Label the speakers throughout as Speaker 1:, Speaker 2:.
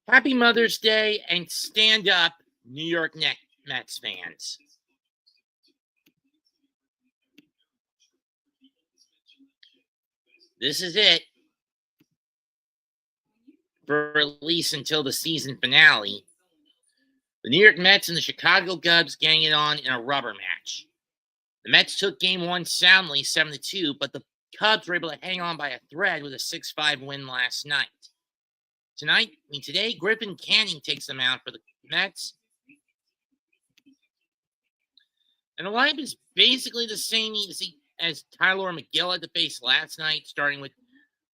Speaker 1: Happy Mother's Day and stand up, New York Mets fans. This is it for at least until the season finale. The New York Mets and the Chicago Cubs getting it on in a rubber match. The Mets took game one soundly, 7-2, but the Cubs were able to hang on by a thread with a 6-5 win last night. Today, Griffin Canning takes the mound for the Mets. And the lineup is basically the same as Tyler McGill had to face last night, starting with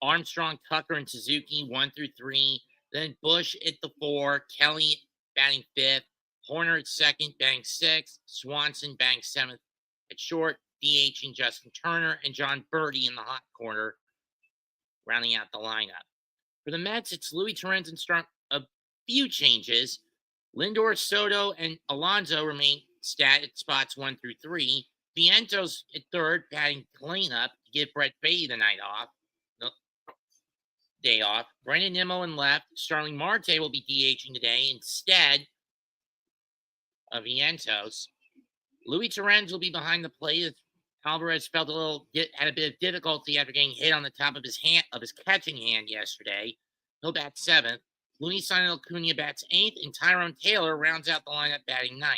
Speaker 1: Armstrong, Tucker, and Suzuki 1 through 3. Then Bush at the 4, Kelly batting 5th, Horner at 2nd, batting 6th, Swanson batting 7th at short, DH and Justin Turner, and John Birdie in the hot corner, rounding out the lineup. For the Mets, it's Louis Torrens and a few changes. Lindor, Soto, and Alonso remain at spots 1 through 3. Vientos at third, batting cleanup to give Brett Beatty the day off. Brandon Nimmo in left. Starling Marte will be DHing today instead of Vientos. Louis Torrens will be behind the plate as Alvarez had a bit of difficulty after getting hit on the top of his catching hand yesterday. He'll bat 7th. Luis Acuna bats 8th, and Tyrone Taylor rounds out the lineup batting 9th.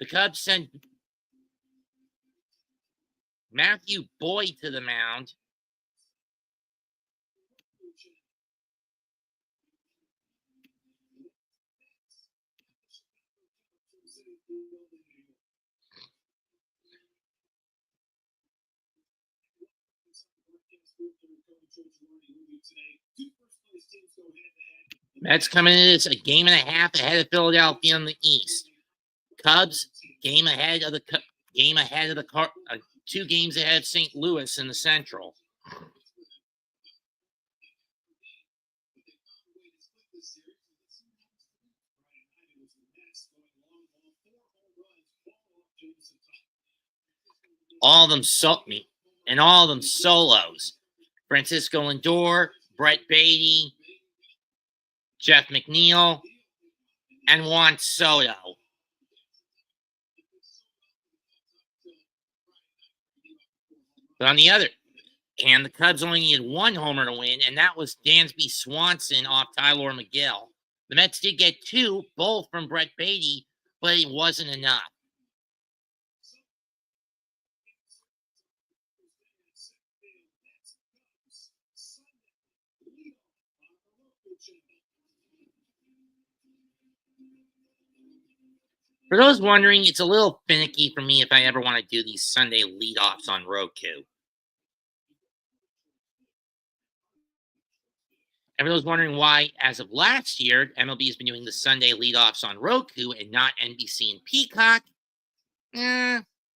Speaker 1: The Cubs send Matthew Boyd to the mound. Mets coming in as a game and a half ahead of Philadelphia in the East. Cubs 2 games ahead of St. Louis in the Central. All of them solos. Francisco Lindor, Brett Beatty, Jeff McNeil, and Juan Soto. But on the other hand, the Cubs only needed 1 homer to win, and that was Dansby Swanson off Tyler McGill. The Mets did get 2, both from Brett Beatty, but it wasn't enough. For those wondering, it's a little finicky for me if I ever want to do these Sunday leadoffs on Roku. And for those wondering why, as of last year, MLB has been doing the Sunday leadoffs on Roku and not NBC and Peacock,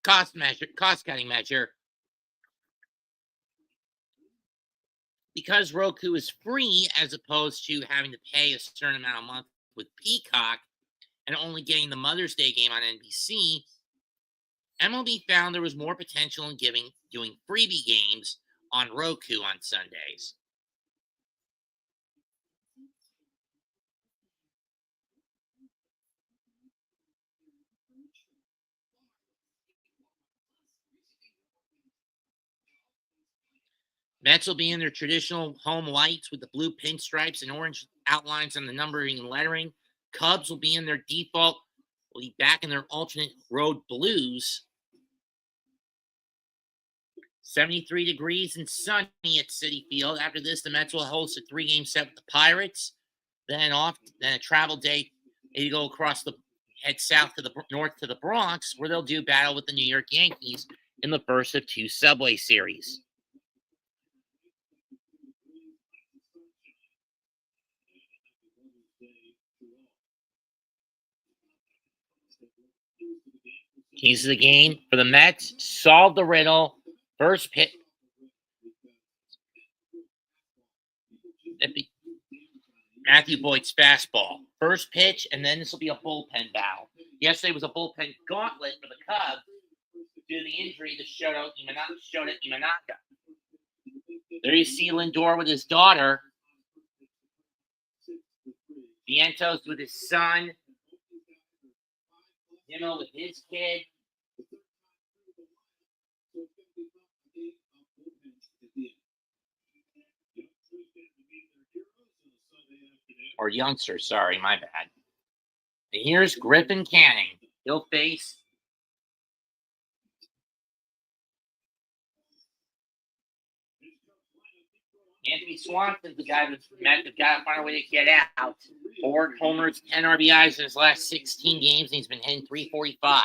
Speaker 1: cost-cutting measure. Because Roku is free as opposed to having to pay a certain amount a month with Peacock, and only getting the Mother's Day game on NBC, MLB found there was more potential in doing freebie games on Roku on Sundays. Mets will be in their traditional home whites with the blue pinstripes and orange outlines on the numbering and lettering. Cubs will be in their default, will be back in their alternate road blues. 73 degrees and sunny at Citi Field. After this, the Mets will host a 3-game set with the Pirates. Then a travel day. They go head north to the Bronx, where they'll do battle with the New York Yankees in the first of 2 Subway Series. Keys to the game for the Mets: solve the riddle. First pitch. Matthew Boyd's fastball. First pitch, and then this will be a bullpen battle. Yesterday was a bullpen gauntlet for the Cubs due to the injury to Shota Imanaka. There you see Lindor with his daughter. Vientos with his son. Nimmo with his kid. Or youngster, sorry, my bad. And here's Griffin Canning. He'll face Anthony Swanson's the guy that's got to find a way to get out. 4 homers, 10 RBIs in his last 16 games, and he's been hitting .345.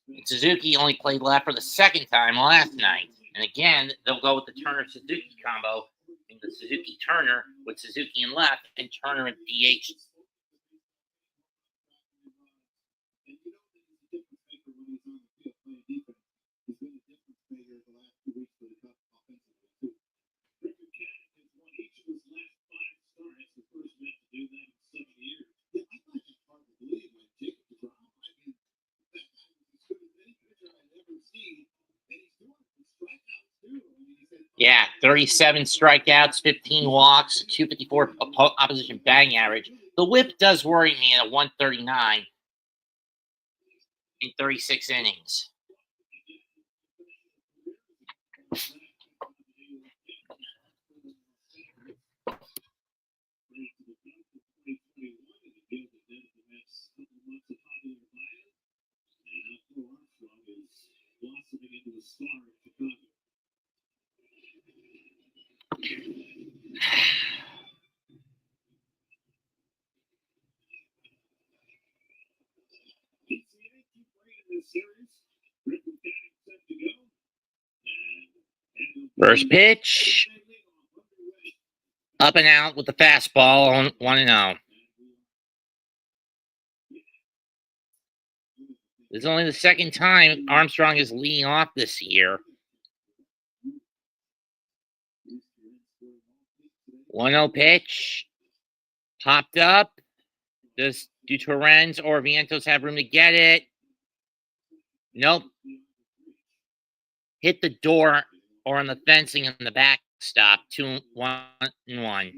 Speaker 1: And Suzuki only played left for the second time last night. And again, they'll go with the Turner-Suzuki combo in the Suzuki-Turner with Suzuki in left and Turner in DH. Yeah, 37 strikeouts, 15 walks, 254 opposition batting average. The whip does worry me at a 139 in 36 innings. First pitch. Up and out with the fastball on 1-0. This is only the second time Armstrong is leading off this year. 1-0 pitch. Popped up. Do Torrens or Vientos have room to get it? Nope. Hit the door or on the fencing on the backstop. 2-1-1.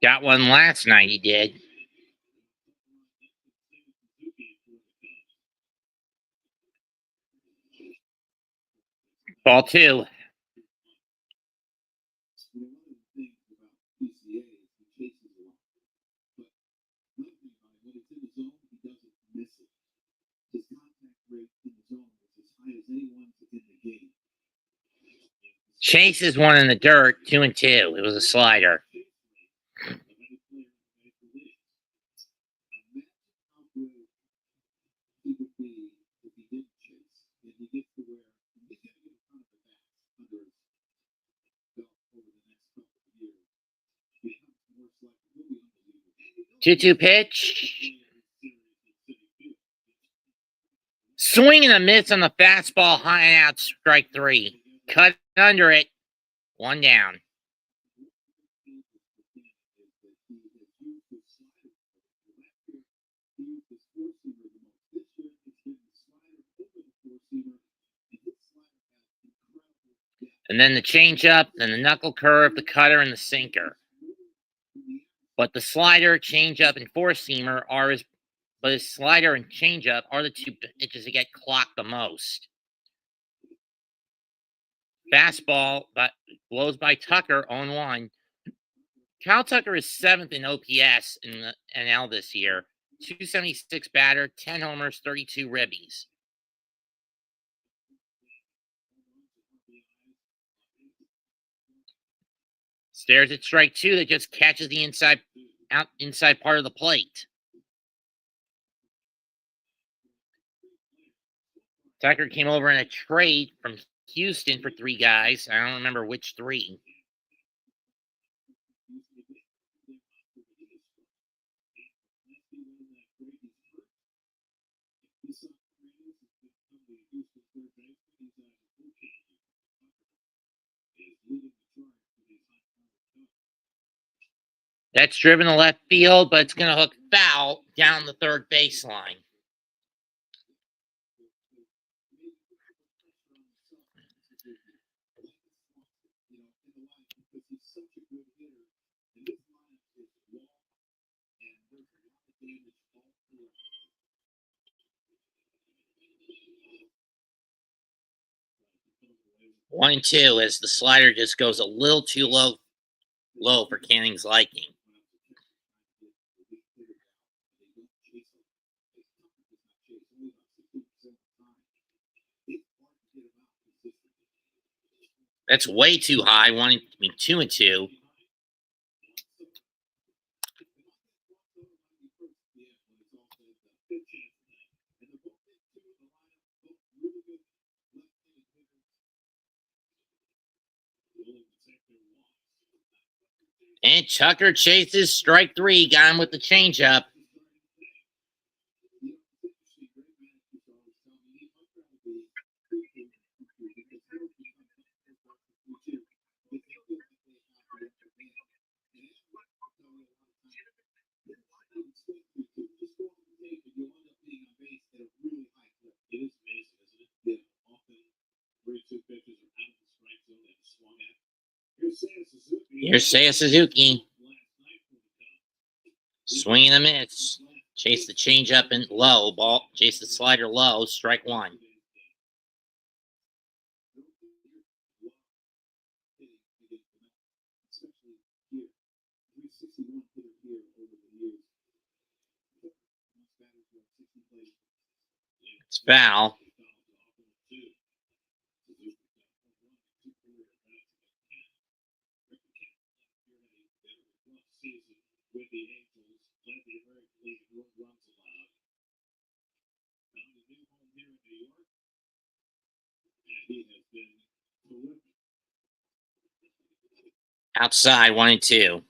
Speaker 1: Got one last night, he did. Ball 2. Chase is one in the dirt, 2-2. It was a slider. Two-two pitch. Swing and a miss on the fastball, high and out, strike 3. Cut under it. 1 down. And then the changeup, then the knuckle curve, the cutter, and the sinker. But the slider, changeup, and four-seamer are his. But his slider and changeup are the 2 pitches that get clocked the most. Fastball blows by Tucker on 1. Kyle Tucker is 7th in OPS in the NL this year. 276 batter, 10 homers, 32 ribbies. Stares at strike 2 that just catches the inside part of the plate. Tucker came over in a trade from Houston for 3 guys. I don't remember which 3. That's driven to left field, but it's going to hook foul down the third baseline. One and two as the slider just goes a little too low for Canning's liking. That's way too high. 2 and 2. And Tucker chases strike 3. Got him with the changeup. Here's Seiya Suzuki. Swing and a miss. Chase the changeup and low. Ball. Chase the slider low. Strike 1. It's foul. Outside, 1 and 2.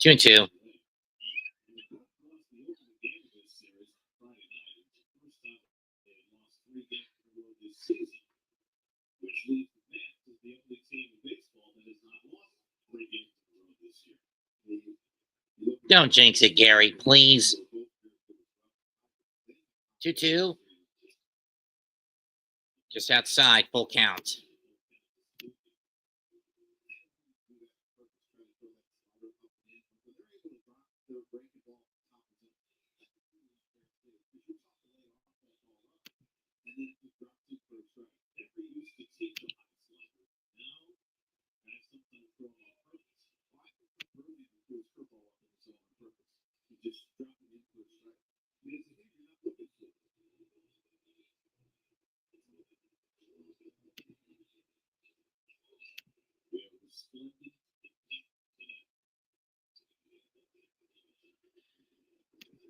Speaker 1: Two and 2. Don't jinx it, Gary, please. 2-2. Just outside, full count.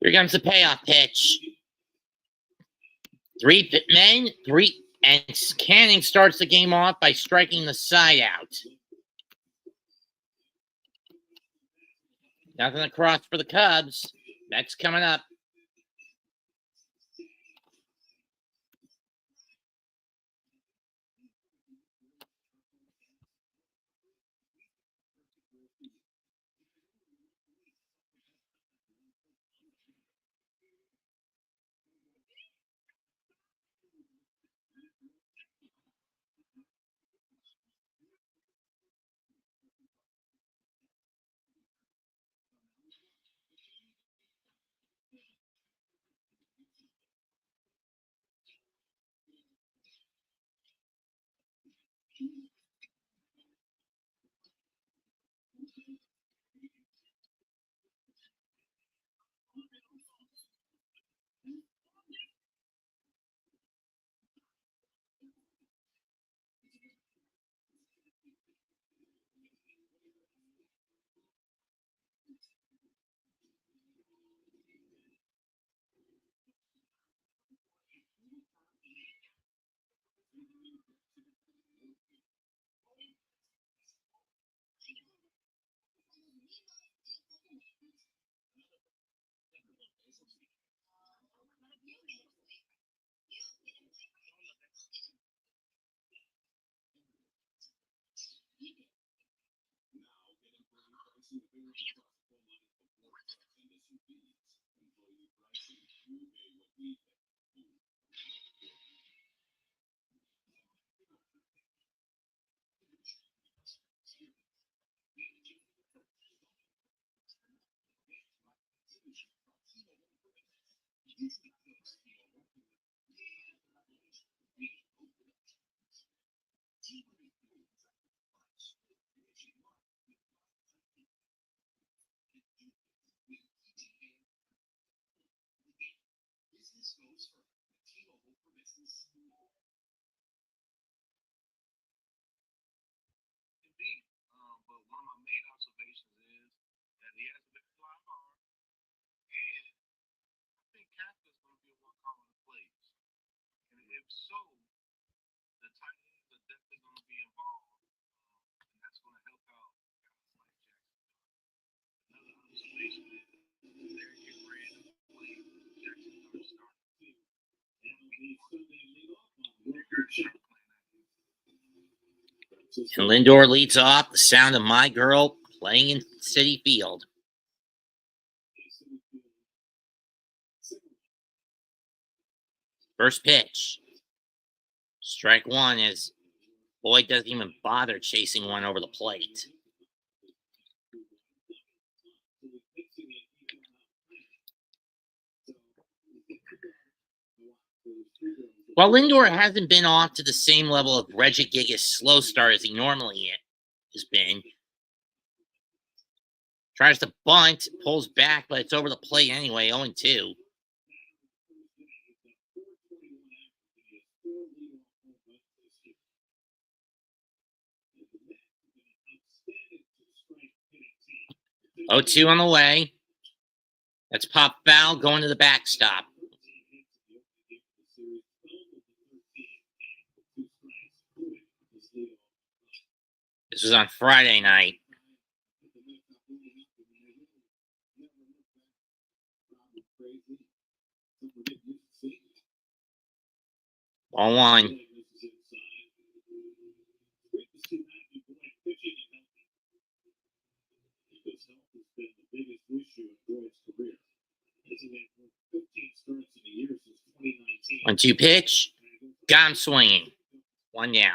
Speaker 1: Here comes the payoff pitch. 3 men, 3, and Canning starts the game off by striking the side out. Nothing across for the Cubs. That's coming up. And Lindor leads off. The sound of My Girl playing in Citi Field. First pitch. Strike one as Boyd doesn't even bother chasing one over the plate. While Lindor hasn't been off to the same level of Regigigas slow start as he normally has been, tries to bunt, pulls back, but it's over the plate anyway, 0-2. Oh, 2 on the way. That's pop foul going to the backstop. This was on Friday night. Ball one. On 2 pitch. Got him swinging. 1 down.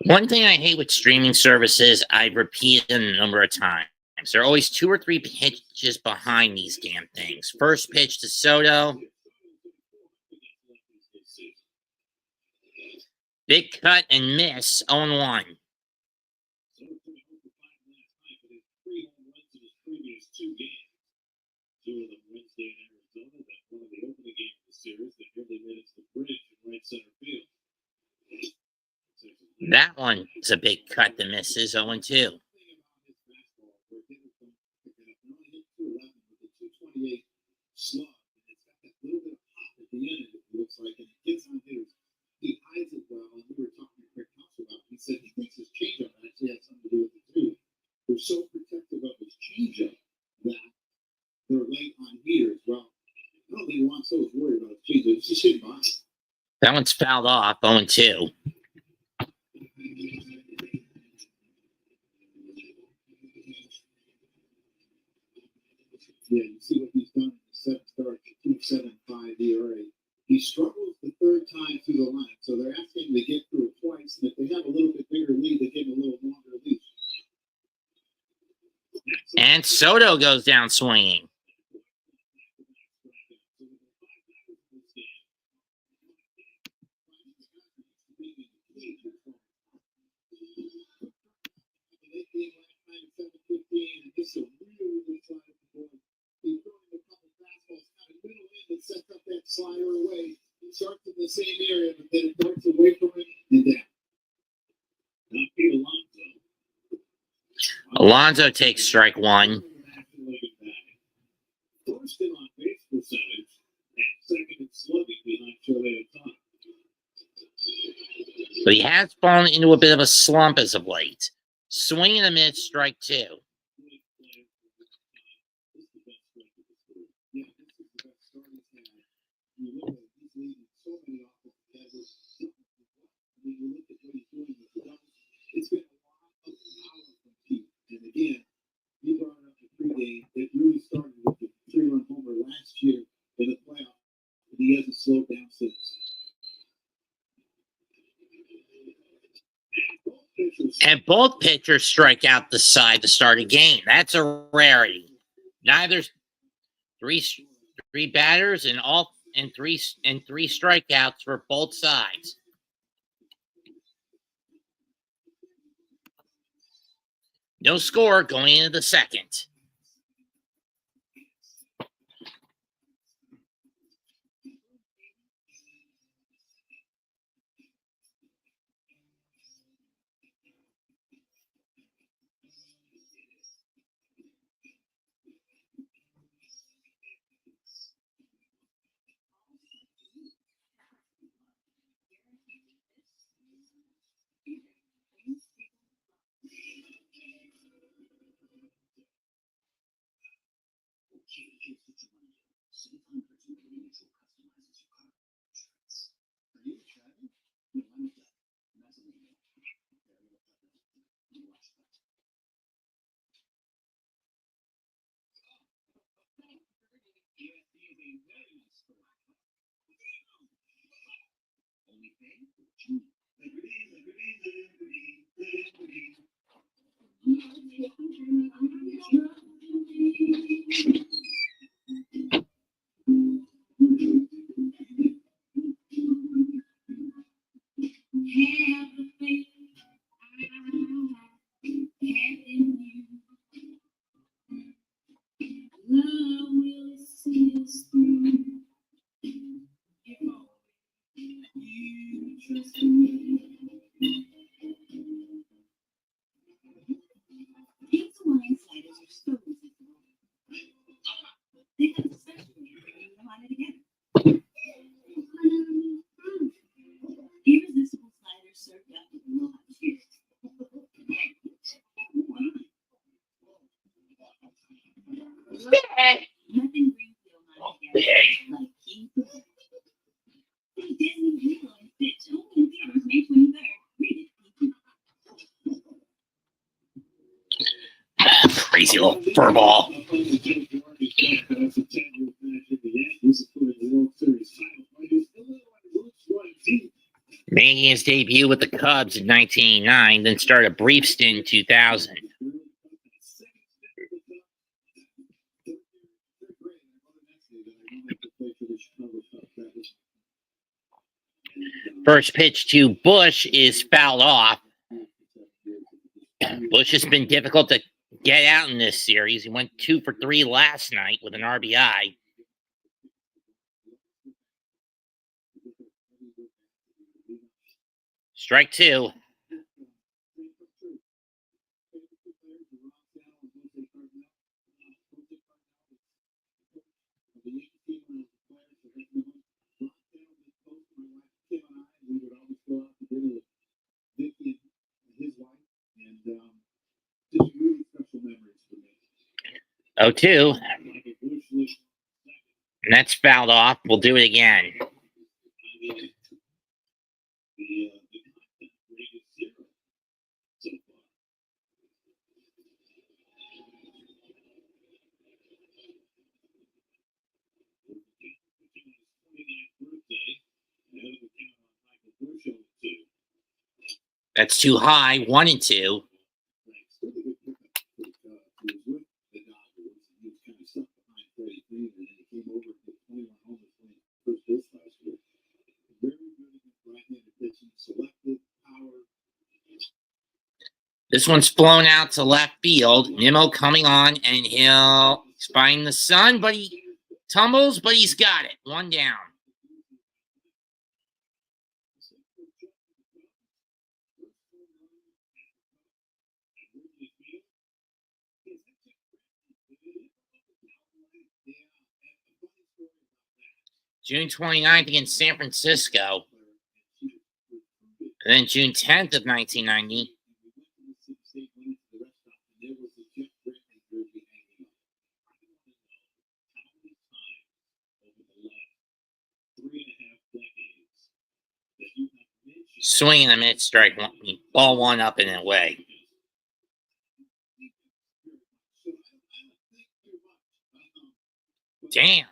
Speaker 1: One thing I hate with streaming services, I've repeated a number of times. There are always 2 or 3 pitches behind these damn things. First pitch to Soto. Big cut and miss, 0-1. That one is a big cut that misses, 0-2.
Speaker 2: Said he thinks his changeup actually has something to do with it too. They're so protective of his changeup that they're late on here as well. I don't think Alonso was worried about his changeup. It's just hitting by.
Speaker 1: That one's fouled off, 0-2.
Speaker 2: Yeah, you see what he's done in the 7th start, 2.75 ERA. He struggles the 3rd time through the line, so they're asking him to get through it twice. And if they have a little bit bigger lead, they give him a little longer lead.
Speaker 1: And Soto goes down swinging.
Speaker 2: Sets up that slider away. It starts in the same area, but then it darts away from it and down. Not beat
Speaker 1: Alonso takes strike one.
Speaker 2: First in on base percentage and second in slugging behind Shohei Ohtani.
Speaker 1: But he has fallen into a bit of a slump as of late. Swing and a miss, strike 2.
Speaker 2: It's been a lot of power from Pete. And again, you brought it up the pregame. It really started with the 3-run homer last year in the playoff, and he hasn't slowed down since.
Speaker 1: And both pitchers strike out the side to start a game. That's a rarity. Neither 3 3 batters and three strikeouts for both sides. No score going into the second. Crazy little furball. Making his debut with the Cubs in 1989, then started a brief stint in 2000. First pitch to Bush is fouled off. Bush has been difficult to get out in this series. He went 2 for 3 last night with an RBI. Strike 2. Oh, 2. And that's fouled off. We'll do it again. That's too high. 1 and 2. This one's flown out to left field. Nimmo coming on, and he's finding the sun, but he tumbles, but he's got it. 1 down. June 29th against San Francisco. And then June 10th of 1990. Swing and a mid strike, ball 1 up and away. Damn.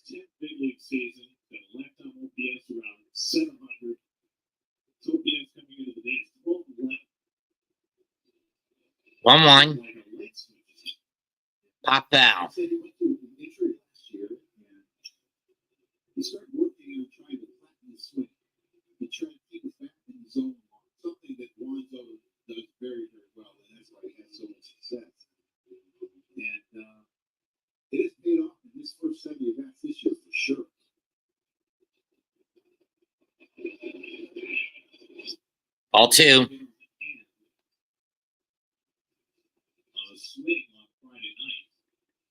Speaker 2: 10th big league season, got a lifetime OPS around 700. His OPS coming into the day is 12-11.
Speaker 1: 1-1.
Speaker 2: Like a light switch.
Speaker 1: Pop foul.
Speaker 2: He said he went through an injury last year, and he started working on trying to flatten his swing. He tried to keep his back in the zone, something that Lonzo does very, very well, and that's why he has so much success. And it has paid off in his first 70 at-bats this year for sure.
Speaker 1: Ball 2.
Speaker 2: On a swing on Friday night,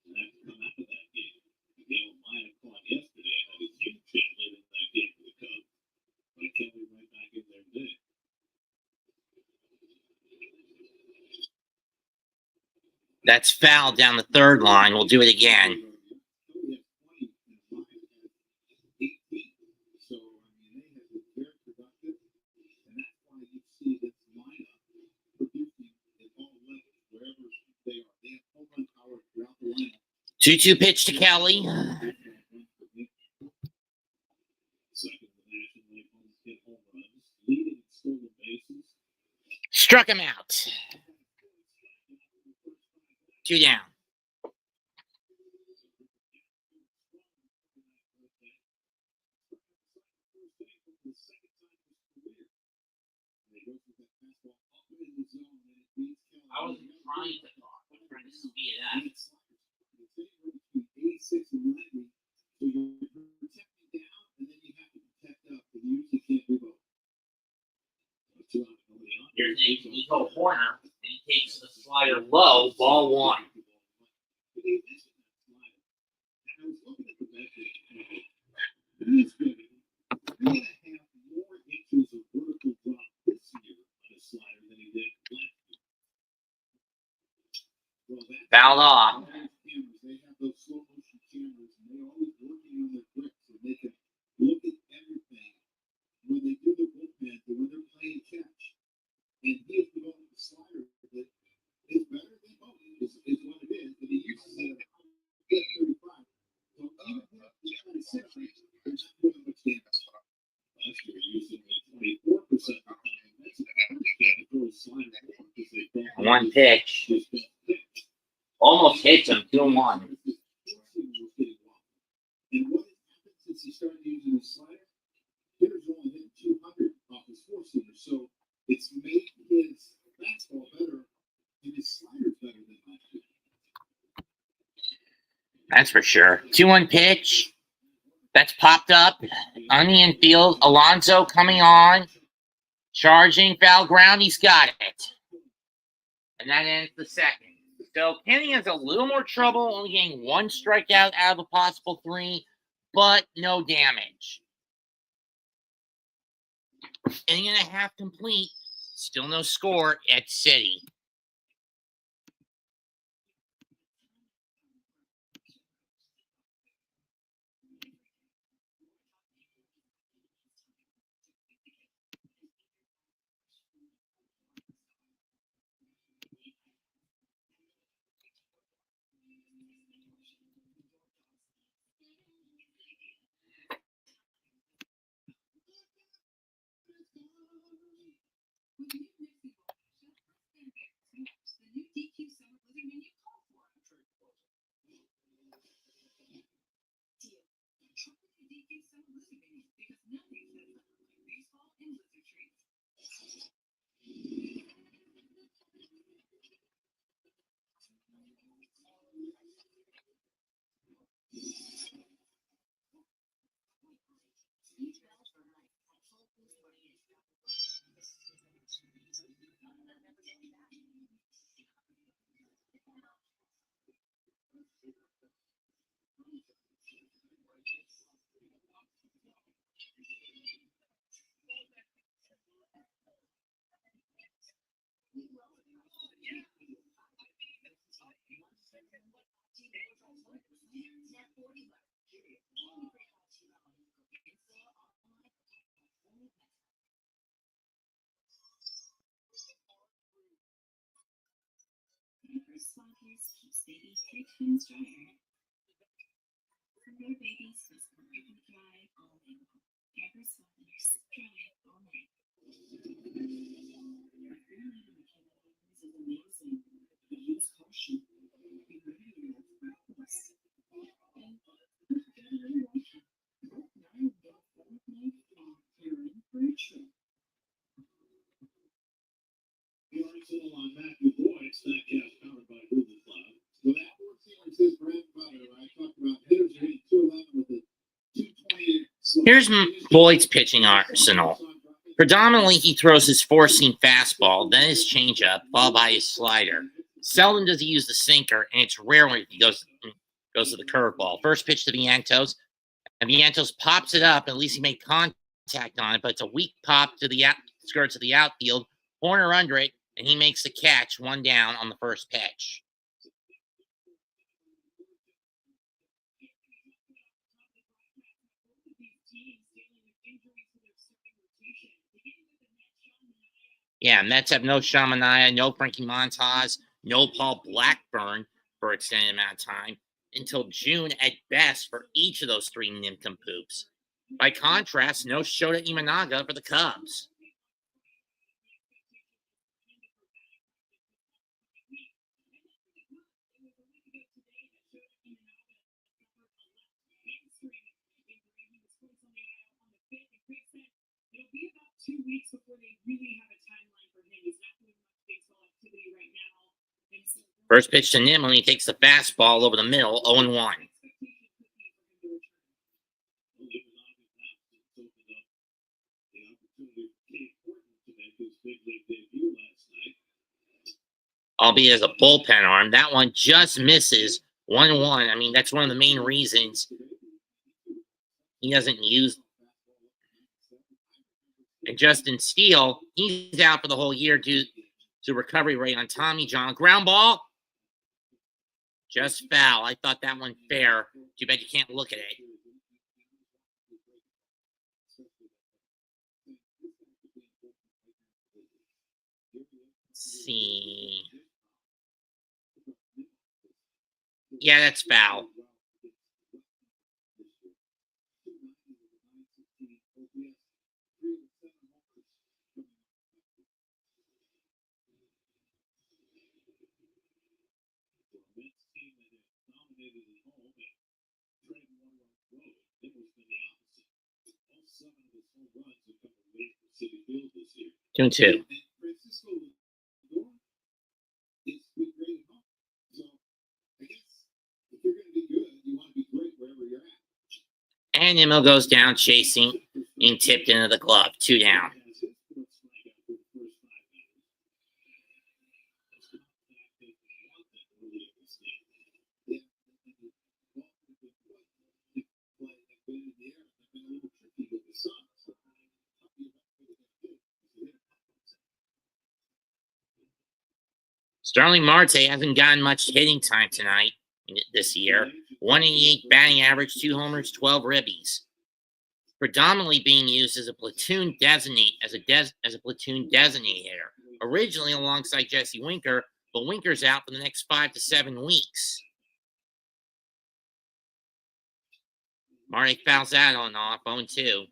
Speaker 2: and I come out of that game. Miguel Maya caught yesterday and had a huge hit late in that game for the Cubs. But Kelly right back in there today.
Speaker 1: That's foul down the third line. We'll do it again.
Speaker 2: So, I mean, they have been very productive, and that's why you see this lineup producing at all levels, wherever they are. They have home run power throughout the lineup.
Speaker 1: 2-2 pitch to Kelly.
Speaker 2: Second in the National League hit home runs, leading in stolen bases.
Speaker 1: Struck him out. 2 down. I wasn't trying to talk. I was trying to speed it up.
Speaker 2: 86 and 90. So you're protecting down, and then you have to protect up. And you usually can't do both.
Speaker 1: Here's Nico Horner, and he takes the slider low, ball 1.
Speaker 2: He's been 3.5 more inches of vertical drop this year on a slider than he did last year. Well,
Speaker 1: Fouled off.
Speaker 2: they have those slow motion cameras, and they're always working on their grips, and they can look at everything when they do their bullpen, or when they're playing catch. And he has developed a slider that is better than most, is what it is. And he uses it at 35. So even if he's trying to sit right, there's not doing much damage. Last year, he used only 24% of the time. That's a throw slider because they don't.
Speaker 1: 1 pitch. Almost hits him. 2-1.
Speaker 2: And what has happened since he started using his slider? Hitters only hit 200 off his four-seamer, so it's made his fastball better, and his slider's better than last year.
Speaker 1: That's for sure. 2-1 pitch. That's popped up on the infield. Alonso coming on. Charging, foul ground. He's got it. And that ends the second. So Kenny has a little more trouble, only getting 1 strikeout out of a possible 3, but no damage. Inning and a half complete. Still no score at City.
Speaker 2: The arsenal on Matthew Boyd's Statcast powered by Google Cloud. With Apple Series his bread and butter, I talked about hitters are hitting 211 with a 228.
Speaker 1: Here's Boyd's pitching arsenal. Predominantly, he throws his four-seam fastball, then his changeup, followed by his slider. Seldom does he use the sinker, and it's rare when he goes to the curveball. First pitch to Vientos, and Vientos pops it up. At least he made contact on it, but it's a weak pop to the skirts of the outfield, corner under it, and he makes the catch, one down on the first pitch. Yeah, Mets have no Shamanaya, no Frankie Montas, no Paul Blackburn for an extended amount of time until June at best for each of those three nincompoops. By contrast, no Shota Imanaga for the Cubs. First pitch to Nim when he takes the fastball over the middle, 0-1. Albeit as a bullpen arm, that one just misses 1-1. I mean, that's one of the main reasons he doesn't use. And Justin Steele, he's out for the whole year due to recovery rate on Tommy John. Ground ball. Just foul. I thought that one fair. Too bad you can't look at it. Let's see. Yeah, that's foul. Two and two. And Nimmo goes down chasing and tipped into the glove. 2 down. Starling Marte hasn't gotten much hitting time tonight this year. 188 batting average, 2 homers, 12 ribbies. Predominantly being used as a platoon designate platoon designator hitter. Originally alongside Jesse Winker, but Winker's out for the next 5 to 7 weeks. Marte fouls that on off, 0-2.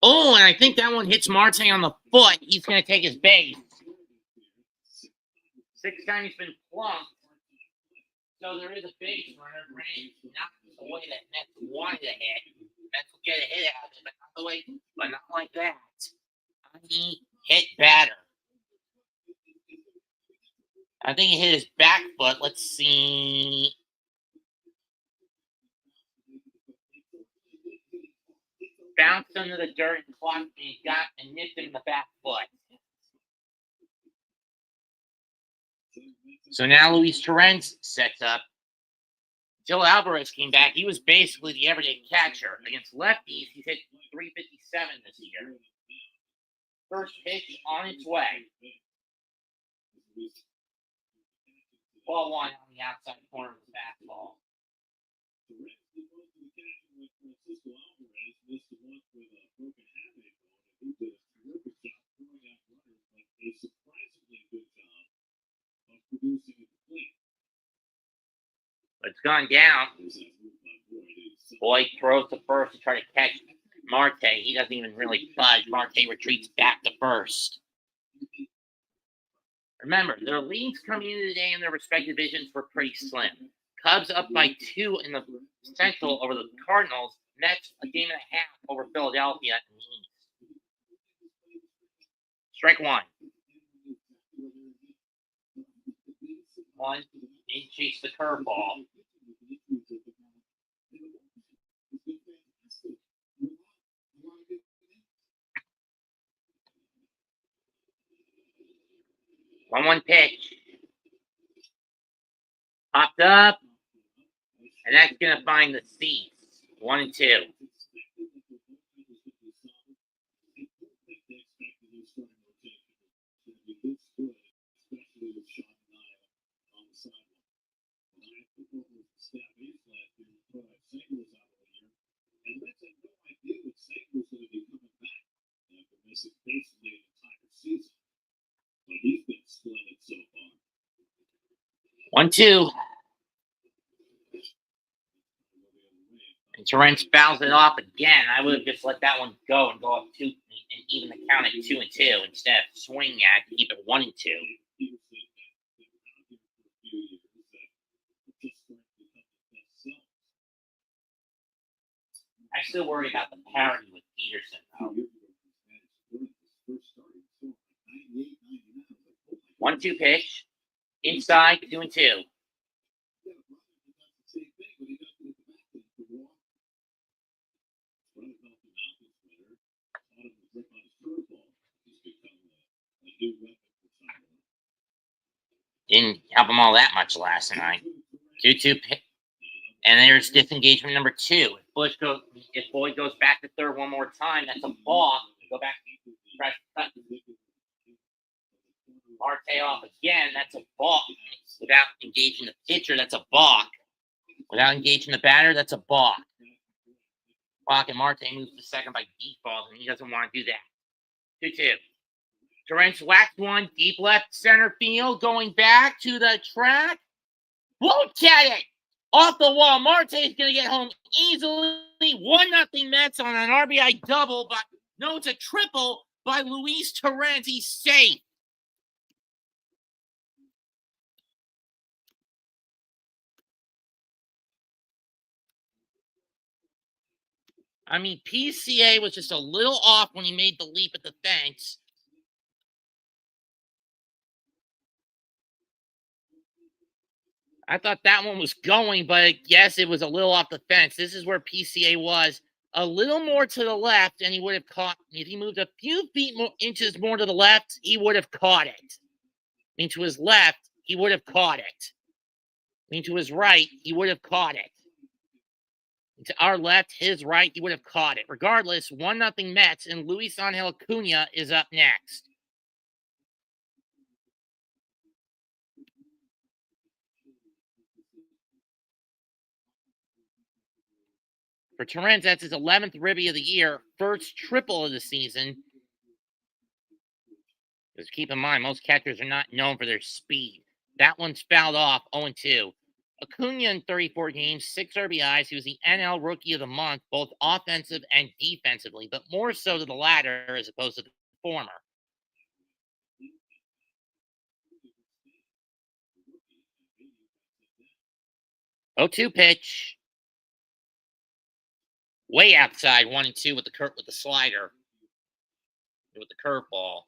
Speaker 1: Oh, and I think that one hits Marte on the foot. He's going to take his base. 6 times he's been plunked. So there is a base runner. Granted, not the way that Mets wanted to hit. Mets will get a hit out of it, but not the way, but not like that. He hit batter. I think he hit his back foot. Let's see. Bounced under the dirt and clocked me, got and nipped him in the back foot. So now Luis Torrens sets up. Until Alvarez came back, he was basically the everyday catcher. Against lefties, he's hit 357 this year. First pitch on its way. Ball one on the outside corner of the fastball.
Speaker 2: The Reds did most of the catching with Francisco Alvarez, missed the one with a broken habit. He did a terrific job throwing out runners, but a surprisingly good job of producing at the plate.
Speaker 1: It's gone down.
Speaker 2: There's that move by Boyd.
Speaker 1: Boyd throws to first to try to catch Marte. He doesn't even really budge. Marte retreats back to first. Remember, their leads coming into the day in their respective divisions were pretty slim. Cubs up by 2 in the Central over the Cardinals. Mets a game and a half over Philadelphia in the East. Strike one. One. Didn't chase the curveball. One pitch. Popped up. And that's going to find the seats. 1 and 2.
Speaker 2: He's been splendid so far.
Speaker 1: 1-2. And Torrance fouls it off again. I would have just let that one go and go up 2 and even the count at 2 and 2 instead of swinging at to keep it 1 and 2. I still worry about the parity with Peterson, though. 1-2 pitch. Inside, 2 and 2. Didn't help him all that much last night. 2-2 pitch. And there's disengagement number 2. If Boyd goes back to third one more time, that's a balk. Go back, press cut. Marte off again, that's a balk. Without engaging the pitcher, that's a balk. Without engaging the batter, that's a balk. Balk, and Marte moves to second by default, and he doesn't want to do that. 2-2. Torrance whacks one, deep left center field, going back to the track. Won't get it! Off the wall, Marte is going to get home easily. 1-0 Mets on an RBI double, but no, it's a triple by Luis Torrance. He's safe. I mean, PCA was just a little off when he made the leap at the fence. I thought that one was going, but yes, it was a little off the fence. This is where PCA was. A little more to the left, and he would have caught. If he moved a few inches more to the left, he would have caught it. I mean, to his left, he would have caught it. I mean, to his right, he would have caught it. To our left, his right, he would have caught it. Regardless, 1-0 Mets, and Luis Angel Acuna is up next. For Torrance, that's his 11th ribby of the year, first triple of the season. Just keep in mind, most catchers are not known for their speed. That one's fouled off, 0-2. Acuna in 34 games, 6 RBIs. He was the NL Rookie of the Month, both offensive and defensively, but more so to the latter as opposed to the former. 0-2 pitch. Way outside, 1-2 with the slider, with the curveball.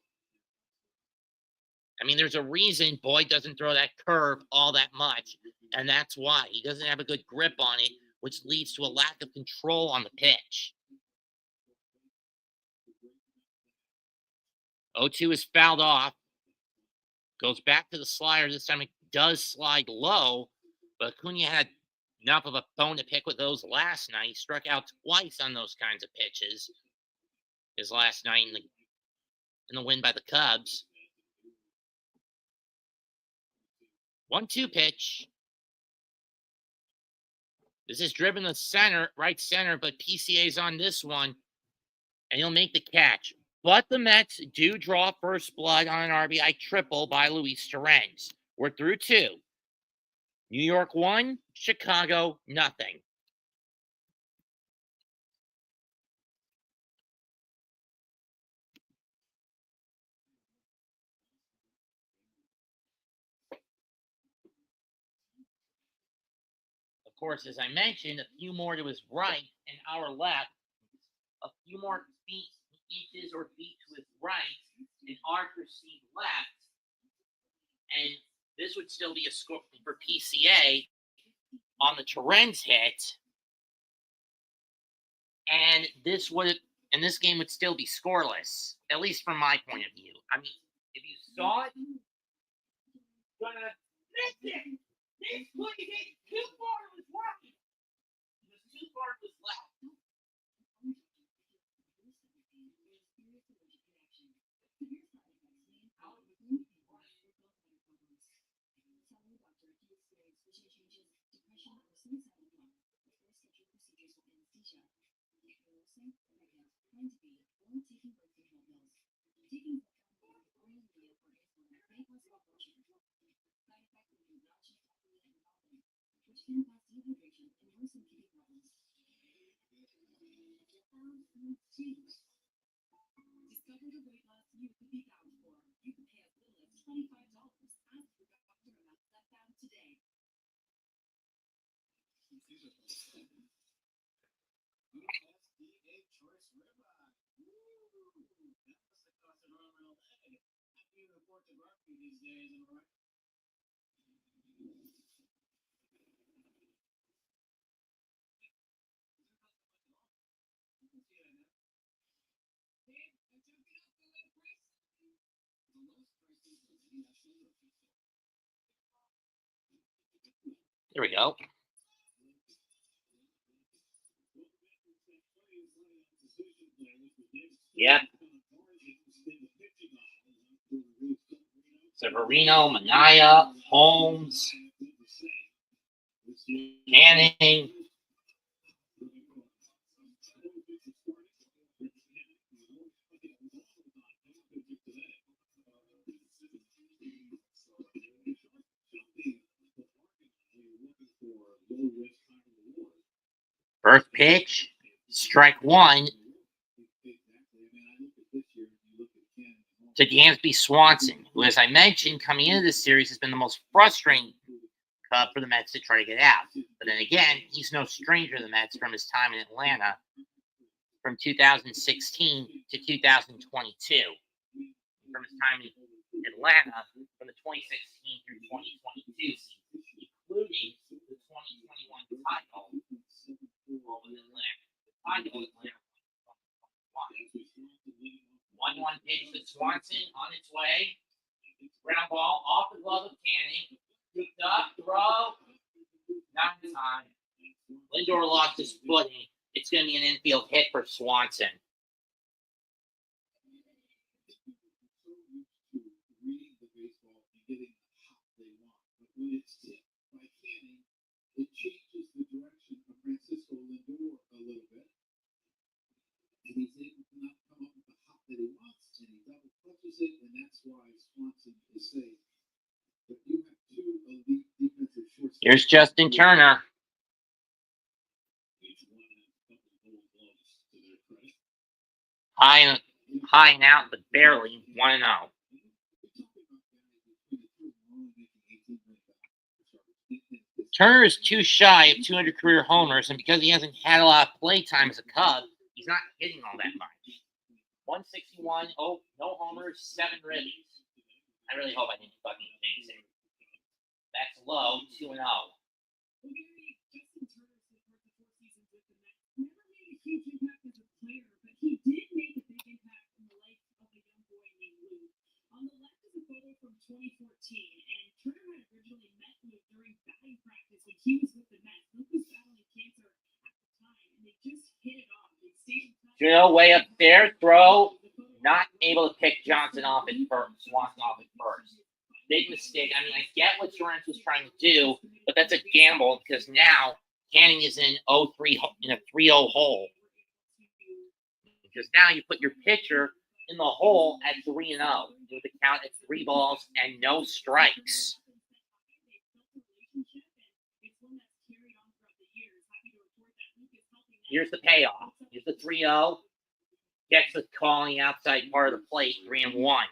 Speaker 1: I mean, there's a reason Boyd doesn't throw that curve all that much, and that's why. He doesn't have a good grip on it, which leads to a lack of control on the pitch. 0-2 is fouled off. Goes back to the slider. This time it does slide low, but Acuna had enough of a bone to pick with those last night. He struck out twice on those kinds of pitches his last night in the win by the Cubs. 1-2 pitch. This is driven to center, right center, but PCA's on this one, and he'll make the catch. But the Mets do draw first blood on an RBI triple by Luis Torrens. We're through 2. New York 1, Chicago nothing. Of course, as I mentioned, a few more to his right and our left, a few more feet, inches or feet to his right, and our perceived left, and this would still be a score for PCA on the Torrens hit, and this game would still be scoreless, at least from my point of view. I mean, if you saw it, gonna miss it. This would hit too far to his right. It was too far to his left. There we go. Yep. Severino, Manaya, Holmes, Manning. First pitch, strike 1 to Dansby Swanson, who, as I mentioned, coming into this series has been the most frustrating Cub for the Mets to try to get out. But then again, he's no stranger to the Mets from his time in Atlanta from 2016 to 2022. From his time in Atlanta from the 2016 through 2022 season, including the 2021 title over in Atlanta. The title in Atlanta. 1-1 pitch to Swanson on its way. Ground ball off the glove of Canning. Picked up, throw. Not in time. Lindor lost his footing. It's going to be an infield hit for Swanson.
Speaker 2: It changes the direction of Francisco Lindor a little bit. And he's able to not come up with the hop that he wants, and he double clutches it, and that's why Swanson is safe. But you have 2 elite defensive shortstops.
Speaker 1: Here's Justin Turner. High and out, but barely 1-0. Turner is too shy of 200 career homers, and because he hasn't had a lot of play time as a Cub, he's not hitting all that much. 161, no homers, 7 ribbies. I really hope I didn't fucking jinx it. That's low, 2-0.
Speaker 3: From 2014, and Turner had originally met Luke during batting practice when he was with the Mets. Luke was battling cancer at the time, and they just hit it off. They stayed in touch.
Speaker 1: Juno way up there, throw, not able to pick Johnson off at first, Swanson off at first. big mistake. I mean, I get what Torrance was trying to do, but that's a gamble because now Canning is in 0-3 in a 3-0 hole. Because now you put your pitcher in the hole at 3-0 with the count at 3 balls and no strikes. Here's the payoff. Here's the 3-0. Gets the calling outside part of the plate, 3-1.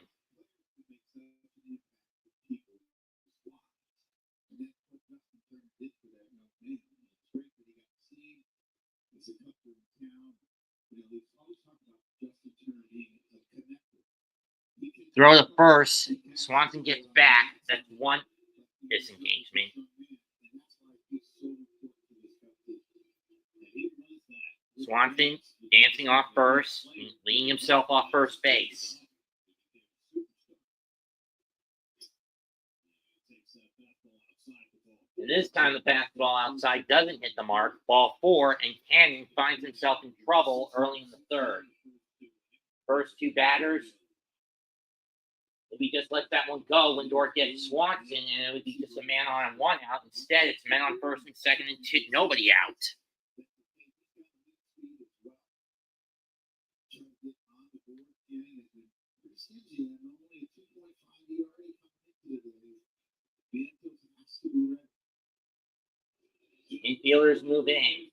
Speaker 1: Throw to first. Swanson gets back. That's one disengagement. Swanson dancing off first, leading himself off first base. And this time the fastball outside doesn't hit the mark. Ball 4, and Canning finds himself in trouble early in the third. First two batters. If he just lets that one go, Lindor gets Swanson, and it would be just a man on and one out. Instead, it's men on first and second and two, nobody out. Infielders move in.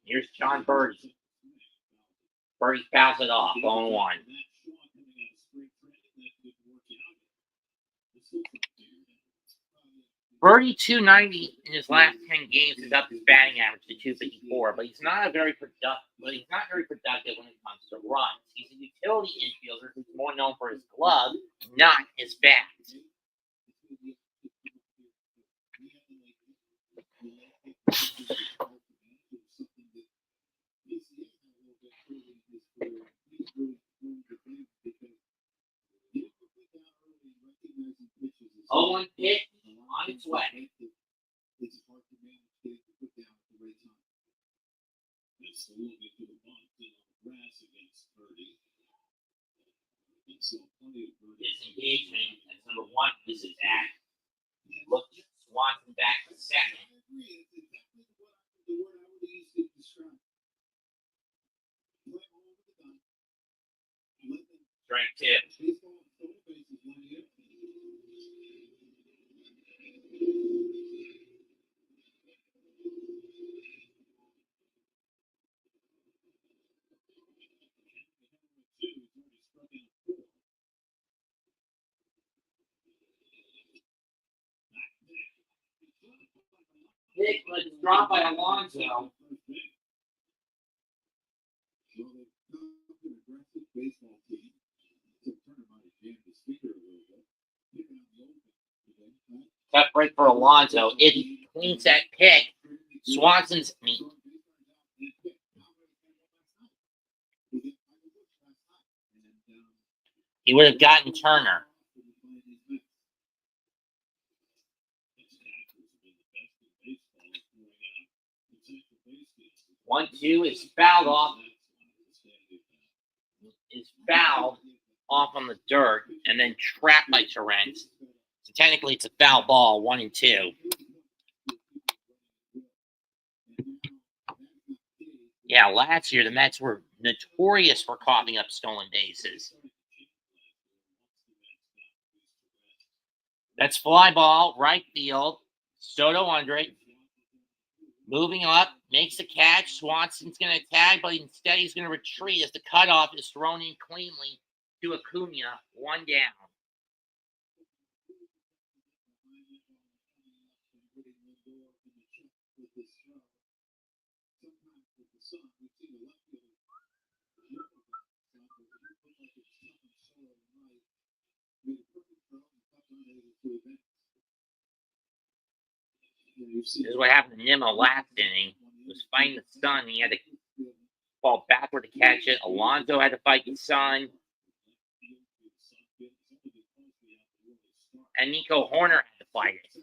Speaker 1: Here's John Birdie. Birdie fouls it off, 0-1. Birdie 290 in his last 10 games is up his batting average to 254, but he's not very productive when it comes to runs. He's a utility infielder who's more known for his glove, not his bat. One hit on its way.
Speaker 2: It's hard to manage getting the foot down at the right time. It's a little bit to the bunt and grass against Birdie. And so plenty of Birdie.
Speaker 1: Disengagement. That's number 1. This is that. Look, Swanson back to second.
Speaker 2: I agree. It's exactly the word I would use to describe. Play all over the gun.
Speaker 1: Strike 2.
Speaker 2: Baseball on total bases 1 year.
Speaker 1: Hit was dropped by Alonso. Tough break for Alonso. It cleans that pick. Swanson's. He would have gotten Turner. 1-2 is fouled off. Is fouled off on the dirt and then trapped by Torrance. So technically, it's a foul ball. 1-2. Yeah, last year the Mets were notorious for coughing up stolen bases. That's fly ball, right field. Soto under it. Moving up, makes the catch. Swanson's going to tag, but instead he's going to retreat as the cutoff is thrown in cleanly to Acuna. 1 down. This is what happened to Nimmo last inning. He was fighting the sun. He had to fall backward to catch it. Alonso had to fight the sun. And Nico Horner had to fight it.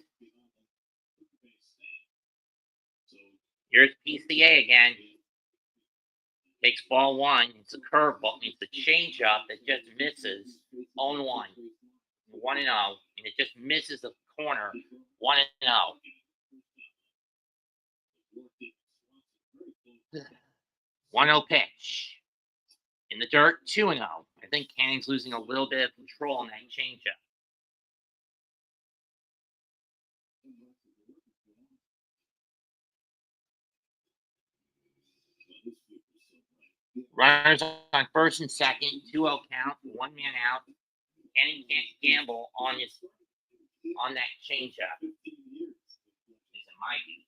Speaker 1: Here's PCA again. Takes ball one. It's a curveball. It's a changeup that just misses. 0-1. 1-0. And it just misses the corner. 1-0. 1-0 pitch. In the dirt, 2-0. I think Canning's losing a little bit of control on that changeup. Runners on first and second, 2-0 count, 1 man out. Canning can't gamble on that changeup. It's in my view.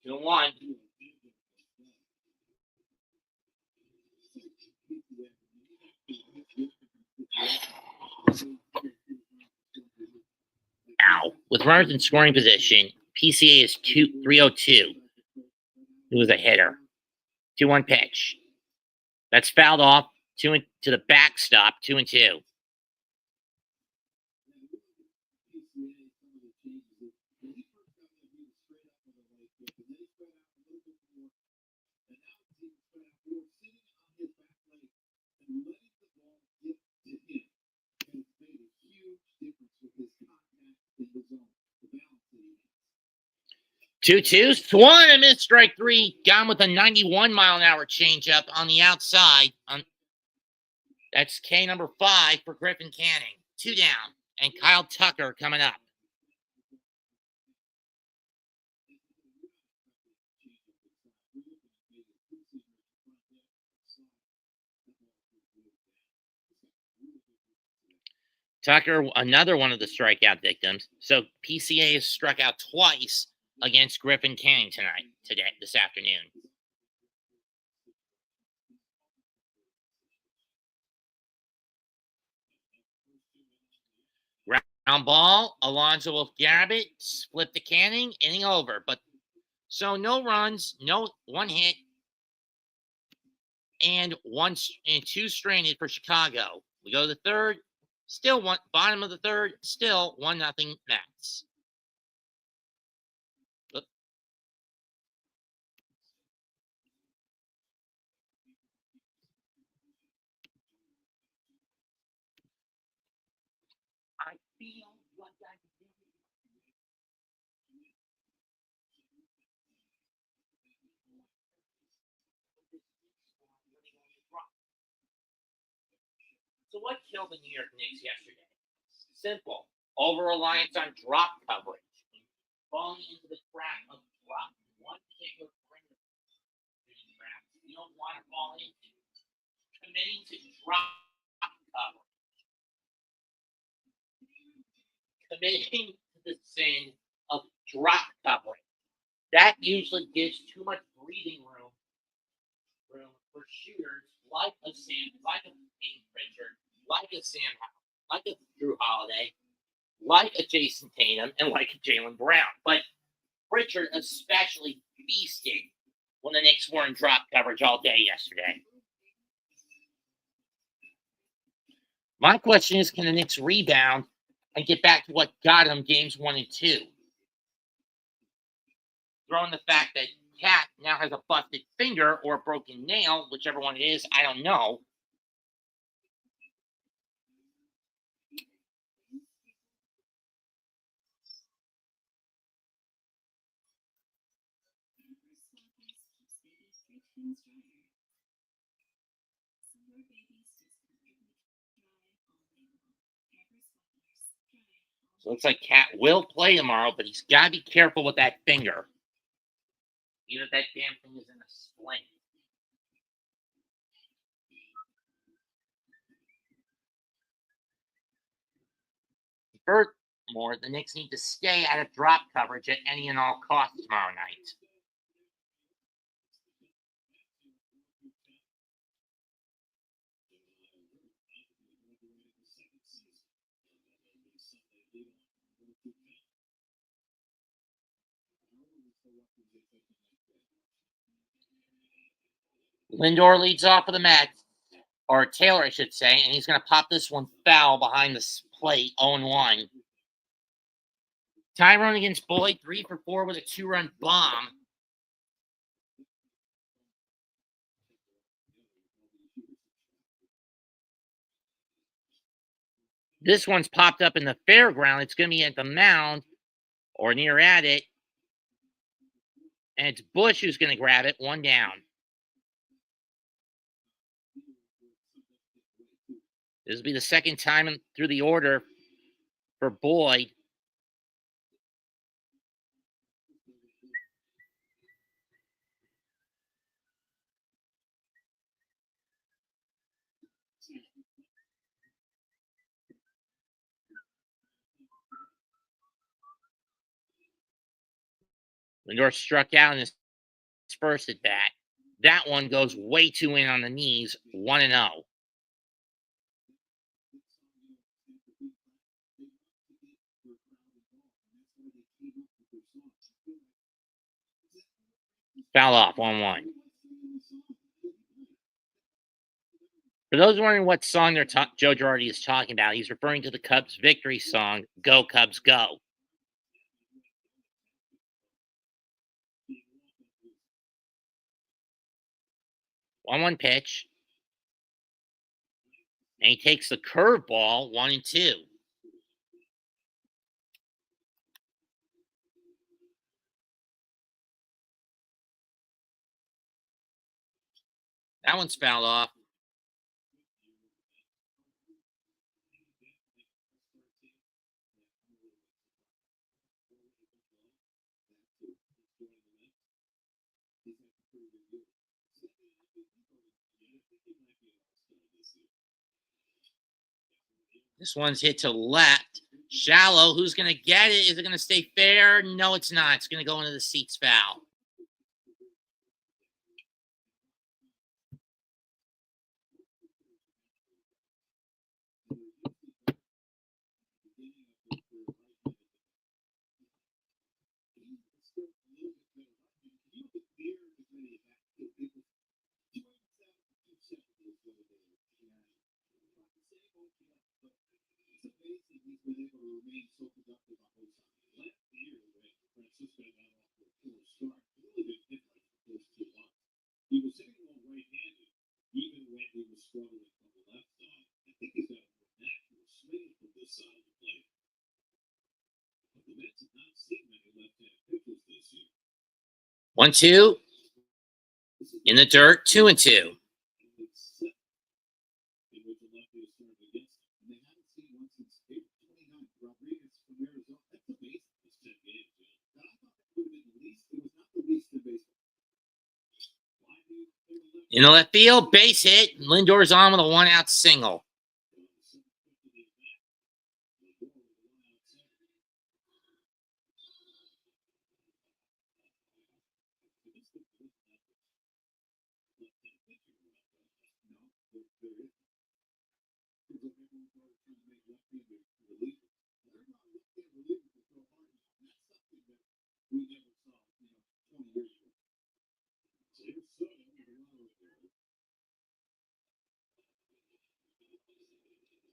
Speaker 1: 2-1. Ow. With runners in scoring position, PCA is 302. It was a hitter. 2-1 pitch. That's fouled off to the backstop, 2-2. Two twos. One, a missed strike three. Gone with a 91-mile-an-hour changeup on the outside. That's K number 5 for Griffin Canning. 2 down. And Kyle Tucker coming up. Tucker, another one of the strikeout victims. So PCA has struck out twice against Griffin Canning this afternoon. Ground ball. Alonzo will grab it, split the Canning, inning over. But so no runs, one hit, and 2 stranded for Chicago. We go to the third. Still bottom of the third. Still 1-0 Mets. I feel like I So what killed the New York Knicks yesterday? Simple. Over-reliance on drop coverage. Falling into the trap of drop. One kick will bring the trap. You don't want to fall into. Committing to drop coverage. Committing to the sin of drop coverage. That usually gives too much breathing room for shooters like a King Pritchard, like a Sam Howell, like a Drew Holiday, like a Jason Tatum, and like a Jaylen Brown. But Pritchard especially feasted when the Knicks were in drop coverage all day yesterday. My question is, can the Knicks rebound and get back to what got them games 1 and 2? Throwing the fact that Cat now has a busted finger or a broken nail, whichever one it is, I don't know. So it looks like Cat will play tomorrow, but he's got to be careful with that finger. Either that damn thing is in a sling. Furthermore, the Knicks need to stay out of drop coverage at any and all costs tomorrow night. Lindor leads off for the Mets, or Taylor, I should say, and he's going to pop this one foul behind the plate, 0-1. Tyrone against Boyd, 3 for 4 with a 2-run bomb. This one's popped up in the fairground. It's going to be at the mound or near at it. And it's Bush who's going to grab it. 1 down. This will be the second time through the order for Boyd. Lindor struck out in his first at bat. That one goes way too in on the knees. 1-0. Foul off. 1-1. For those wondering what song Joe Girardi is talking about, he's referring to the Cubs' victory song, Go Cubs Go. 1-1 pitch. And he takes the curveball, 1-2. That one's fouled off. This one's hit to left. Shallow. Who's going to get it? Is it going to stay fair? No, it's not. It's going to go into the seats foul.
Speaker 2: He was hitting on right-handed, even when he was struggling from the left side. I think he's got a more natural swing from this side of the plate. But the Mets have not seen many left-handed pitchers this year.
Speaker 1: 1-2. In the dirt, 2-2. In the left field, base hit. Lindor's on with a 1-out single.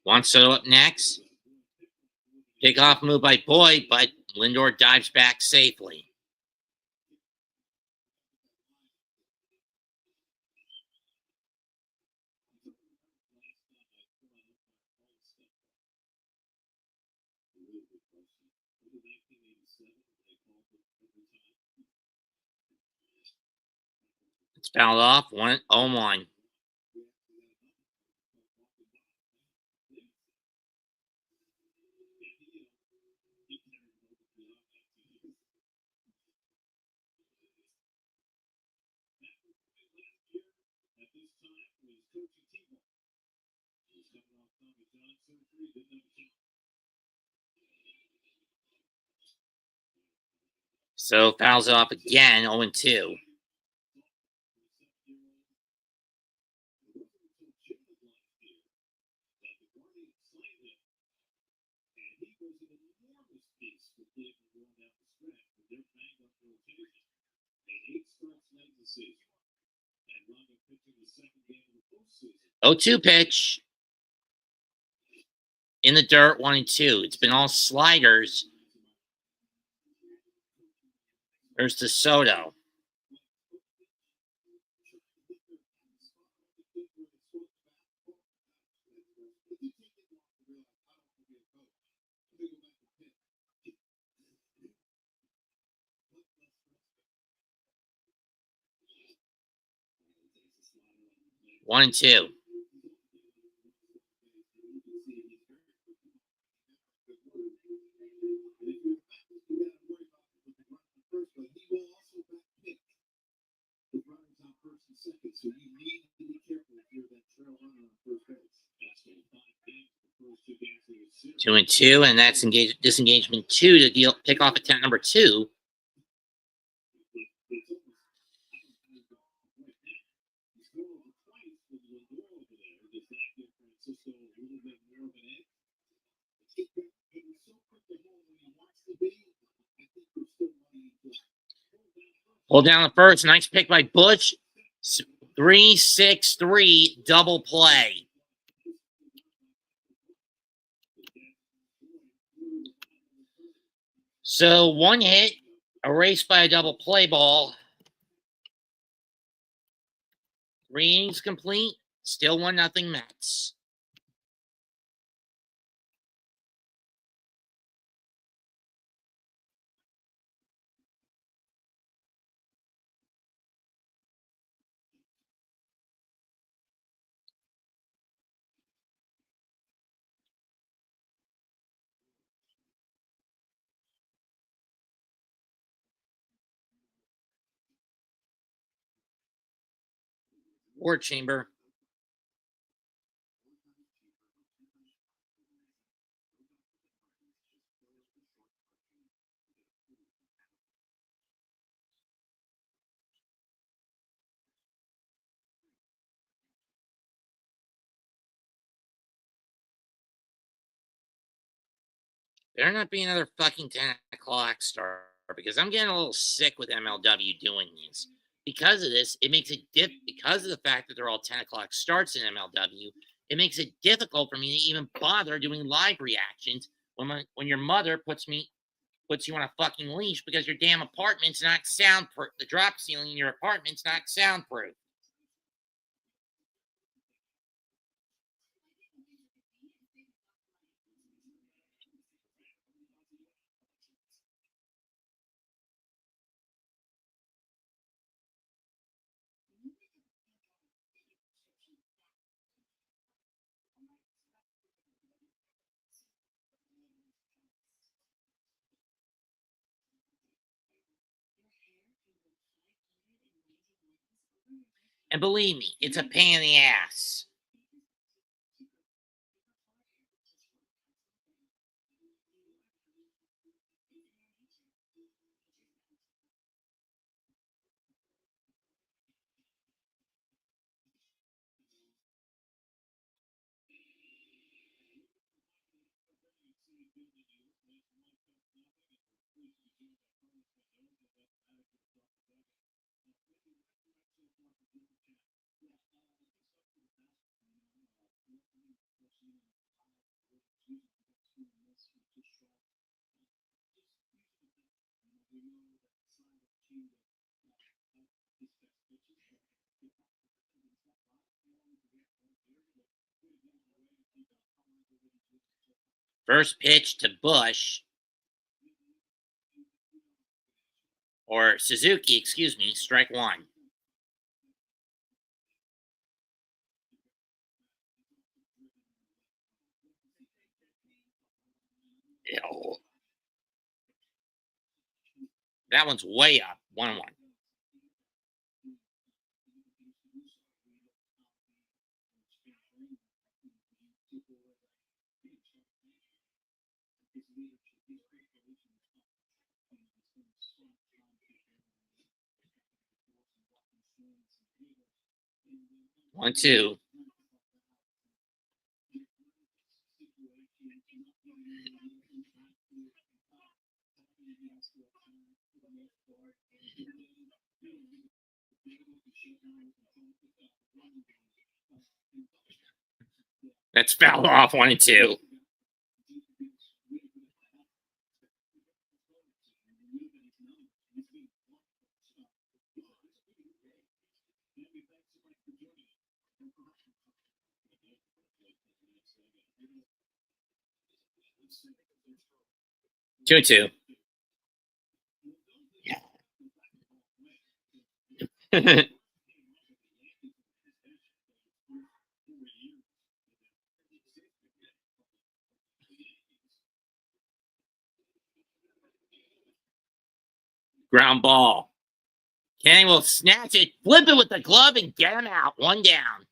Speaker 1: Juan Soto up next. Pickoff move by Boyd, but Lindor dives back safely. It's fouled off. 1-1. So fouls off again, 0-2. Oh, 2 pitch. In the dirt, 1-2. It's been all sliders There's DeSoto. One and two.
Speaker 2: So you need to be careful if you're that trail runner on first base.
Speaker 1: 2 and 2, and that's disengagement 2 to pick off attempt number 2. Hold down the first. Nice pick by Bush. 3-6-3 double play. So 1 hit, erased by a double play ball. 3 innings complete. Still 1-0 Mets. War Chamber. Better not be another fucking 10 o'clock start, because I'm getting a little sick with MLW doing these. Because of this, it makes it because of the fact that they're all 10 o'clock starts in MLW, it makes it difficult for me to even bother doing live reactions when your mother puts you on a fucking leash because your damn apartment's not soundproof. The drop ceiling in your apartment's not soundproof. And believe me, it's a pain in the ass. First pitch to Bush, or Suzuki, excuse me, strike 1. Ew. That one's way up, 1-1. One, two. That's fouled off 1 and 2. 2-2. Ground ball. Kenny will snatch it, flip it with the glove, and get him out. 1 down.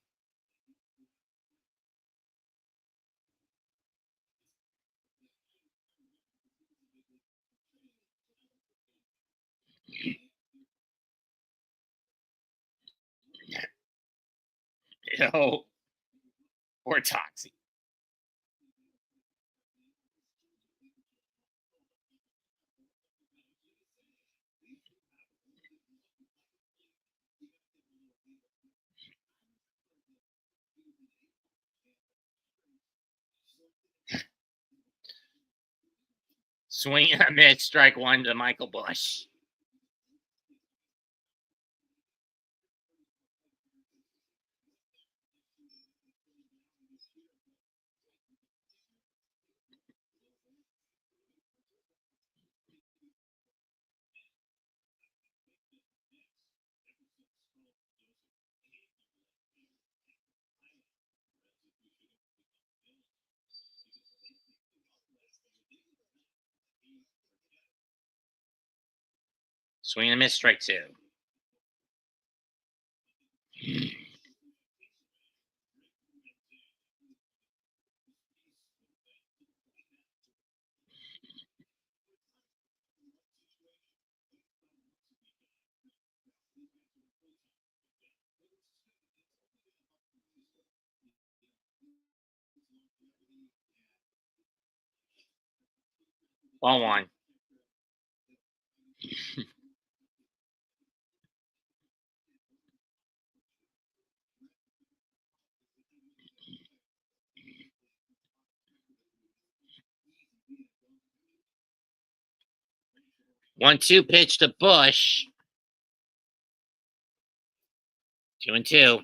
Speaker 1: Ew. Or Toxie. Swing and a miss, strike 1 to Michael Bush. Swing and a miss, strike 2. Ball 1. One, 2 pitch to Bush. 2-2.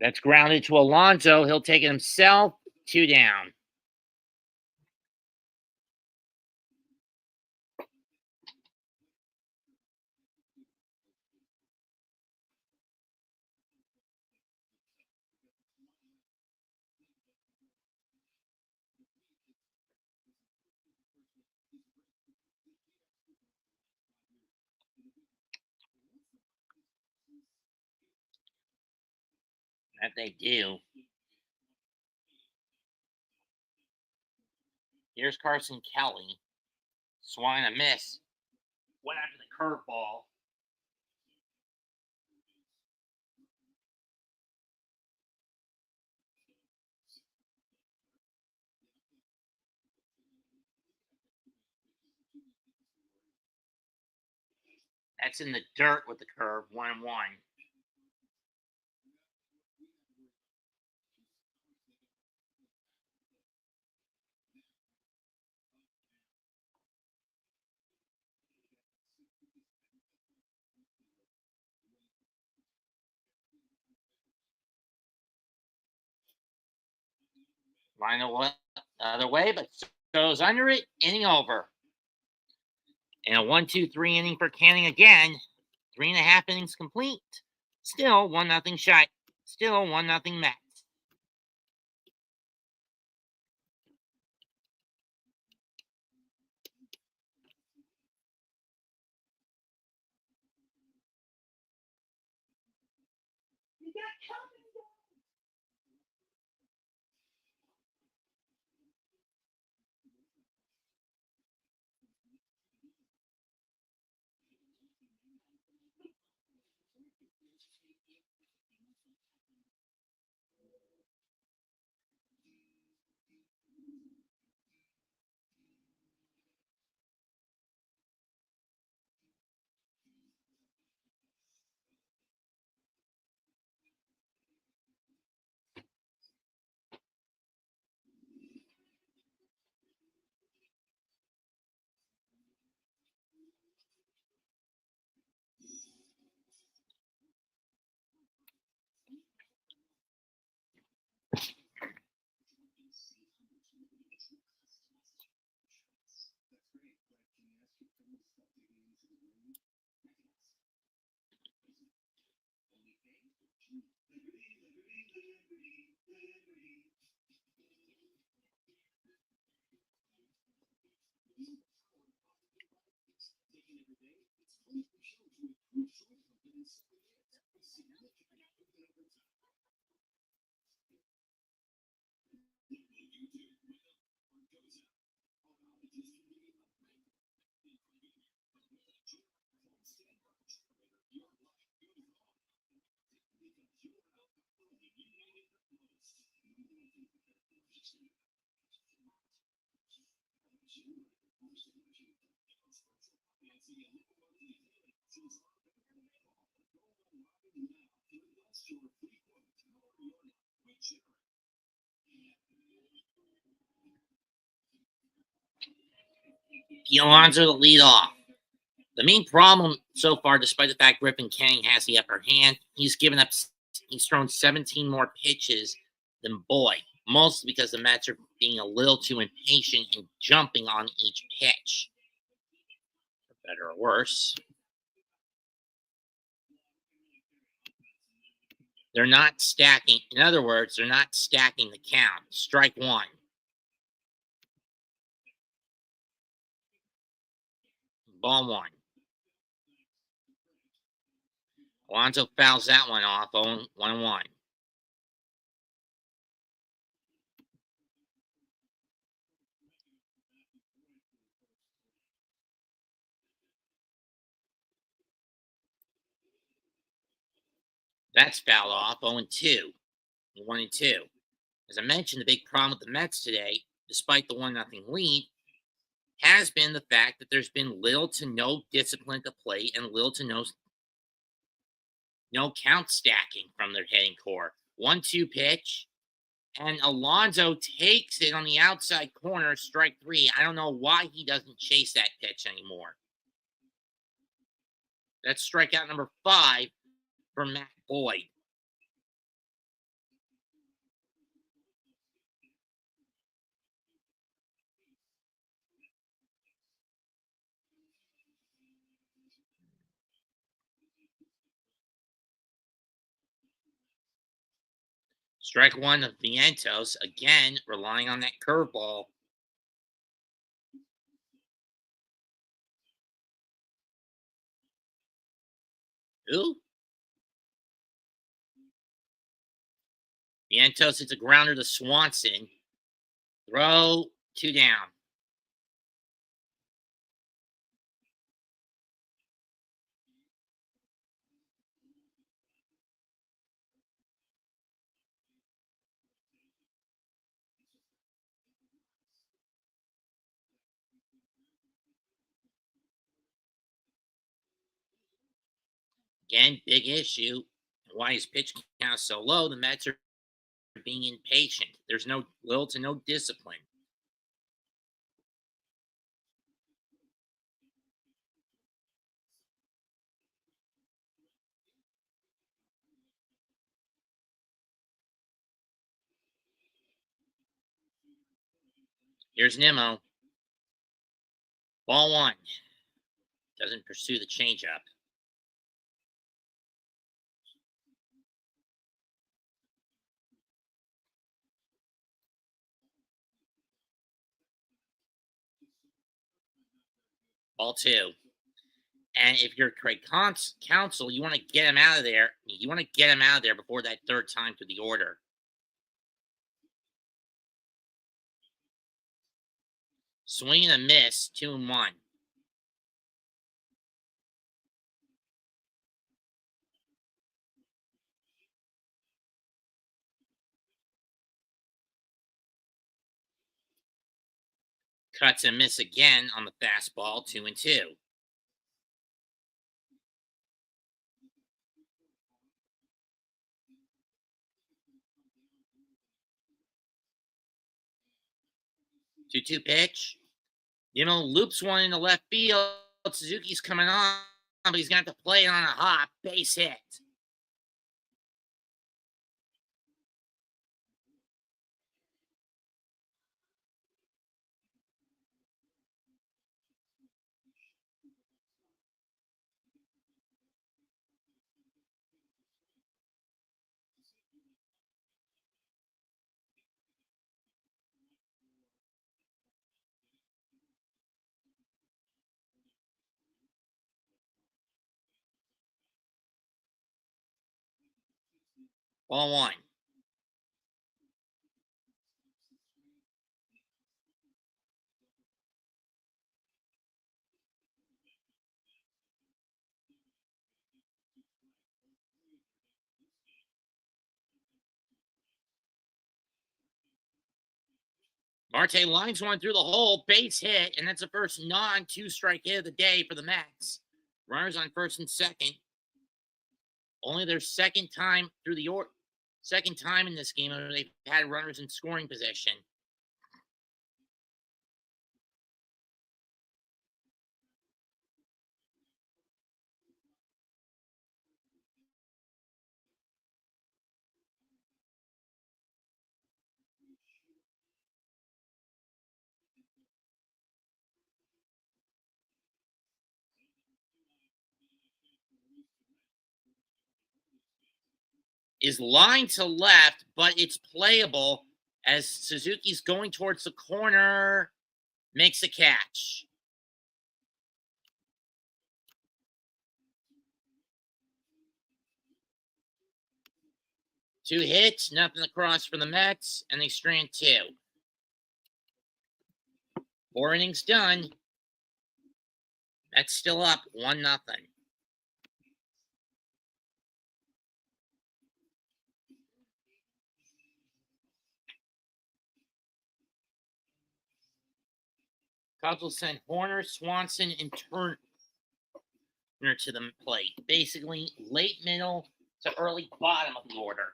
Speaker 1: That's grounded to Alonso. He'll take it himself. 2 down. That they do. Here's Carson Kelly. Swung and a miss. Went after the curveball. That's in the dirt with the curve. 1-1. Line the other way, but goes under it. Inning over. And a 1-2-3 inning for Canning again. 3.5 innings complete. Still 1-0 shy. Still 1-0 Mets. Alonso to lead off. The main problem so far, despite the fact Griffin Kang has the upper hand, he's thrown 17 more pitches than Boyd, mostly because the Mets are being a little too impatient and jumping on each pitch. For better or worse. They're not stacking. In other words, they're not stacking the count. Strike one. Ball one. Alonso fouls that one off. 1-1. That's fouled off. 0-2. 1-2. As I mentioned, the big problem with the Mets today, despite the 1-0 lead, has been the fact that there's been little to no discipline to play and little to no count stacking from their hitting core. 1-2 pitch, and Alonso takes it on the outside corner, strike three. I don't know why he doesn't chase that pitch anymore. That's strikeout number 5 for Matt Boyd. Strike one of Vientos, again relying on that curveball. Who? Vientos hits a grounder to Swanson. Throw, 2 down. Again, big issue. Why is pitch count so low? The Mets are being impatient. There's little to no discipline. Here's Nimmo. Ball one. Doesn't pursue the changeup. Ball two. And if you're Craig Counsell, you want to get him out of there. You want to get him out of there before that third time through the order. Swing and a miss, 2-1. Cuts and miss again on the fastball, 2-2. Two pitch. Loops one into left field. Suzuki's coming on, but he's going to have to play it on a hop. Base hit. Ball one. Marte lines one through the hole, base hit, and that's the first non-2-strike hit of the day for the Mets. Runners on first and second. Only their second time in this game where they've had runners in scoring position. is lined to left, but it's playable as Suzuki's going towards the corner, makes a catch. Two hits, nothing across for the Mets, and they strand two. 4 innings done. Mets still up 1-0. Cubs will send Horner, Swanson, and Turner to the plate. Basically, late middle to early bottom of the order.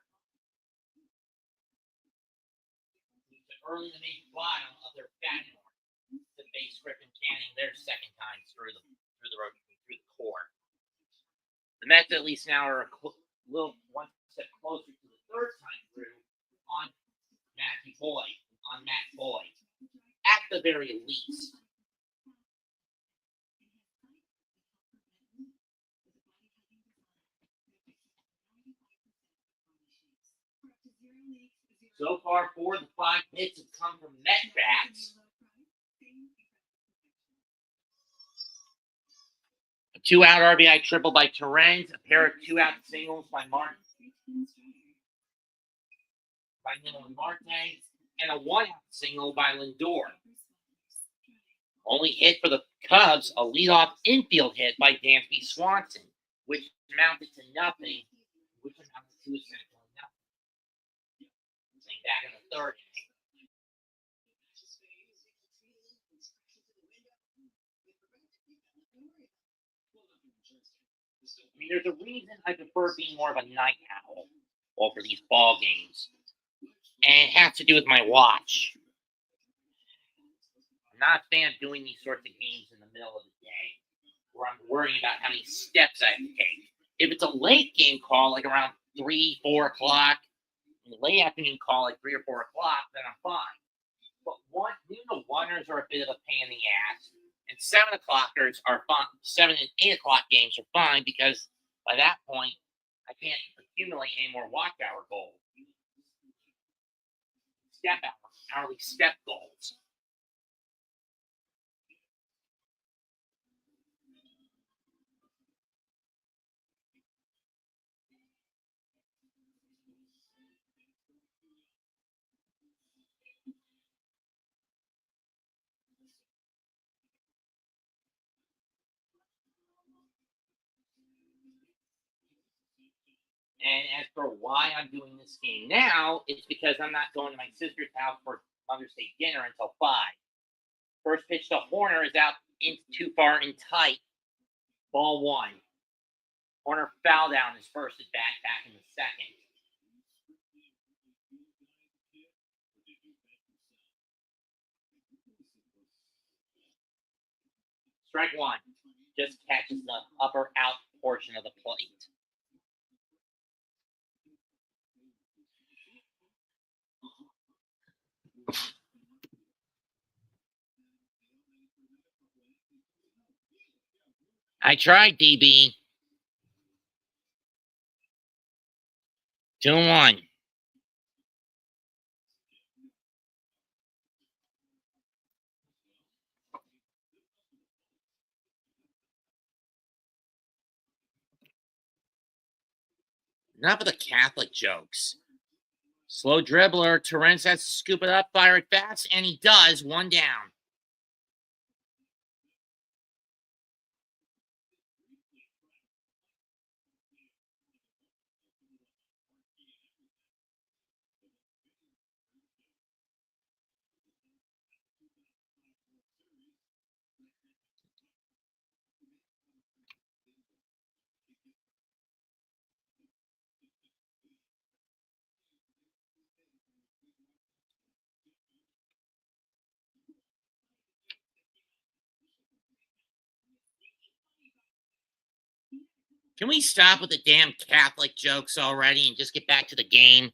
Speaker 1: The early to mid bottom of their batting order to face Griffin Canning their second time through the core. The Mets at least now are a little one step closer to the third time through on Matt Boyd, at the very least. So far, 4 of the 5 hits have come from Met bats. A 2-out RBI triple by Torrens, a pair of 2-out singles by Martin. By Nino Marte, and a 1-out single by Lindor. Only hit for the Cubs, a leadoff infield hit by Dansby Swanson, which amounted to nothing, which amounted to essentially nothing. Back in the third inning. I mean, there's a reason I prefer being more of a night owl over these ball games. And it has to do with my watch. I'm not a fan of doing these sorts of games in the middle of the day where I'm worrying about how many steps I have to take. If it's a late game call, like around 3, 4 o'clock, and a late afternoon call, like 3 or 4 o'clock, then I'm fine. But noon to oneers are a bit of a pain in the ass, and 7 o'clockers are fine. 7 and 8 o'clock games are fine because by that point, I can't accumulate any more watch hour goals. Hourly step goals. And as for why I'm doing this game now, it's because I'm not going to my sister's house for Mother's Day dinner until 5. First pitch to Horner is out too far and tight. Ball 1. Horner fouled down his first at bat, back in the second. Strike 1. Just catches the upper out portion of the plate. I tried, DB. 2-1. Enough of the Catholic jokes. Slow dribbler. Torrens has to scoop it up, fire it fast, and he does. 1 down. Can we stop with the damn Catholic jokes already and just get back to the game?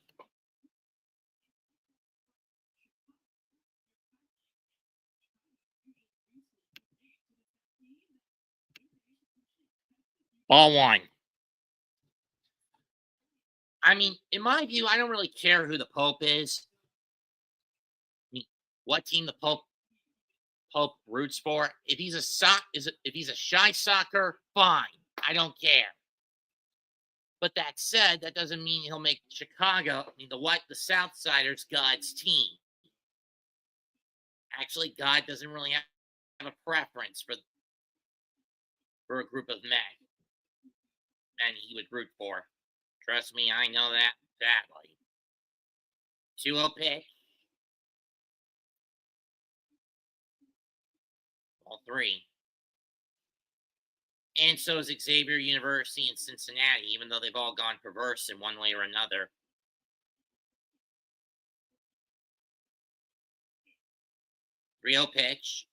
Speaker 1: Ball 1. I mean, in my view, I don't really care who the Pope is. I mean, what team the Pope roots for. If he's a if he's a shy soccer, fine. I don't care. But that said, that doesn't mean he'll make Chicago, I mean the Southsiders, God's team. Actually, God doesn't really have a preference for a group of men he would root for. Trust me, I know that badly. 2-0 pick, all three. And so is Xavier University in Cincinnati, even though they've all gone perverse in one way or another. 3-0 pitch.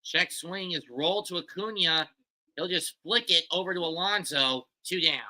Speaker 1: Check swing is rolled to Acuna. He'll just flick it over to Alonso. 2 down.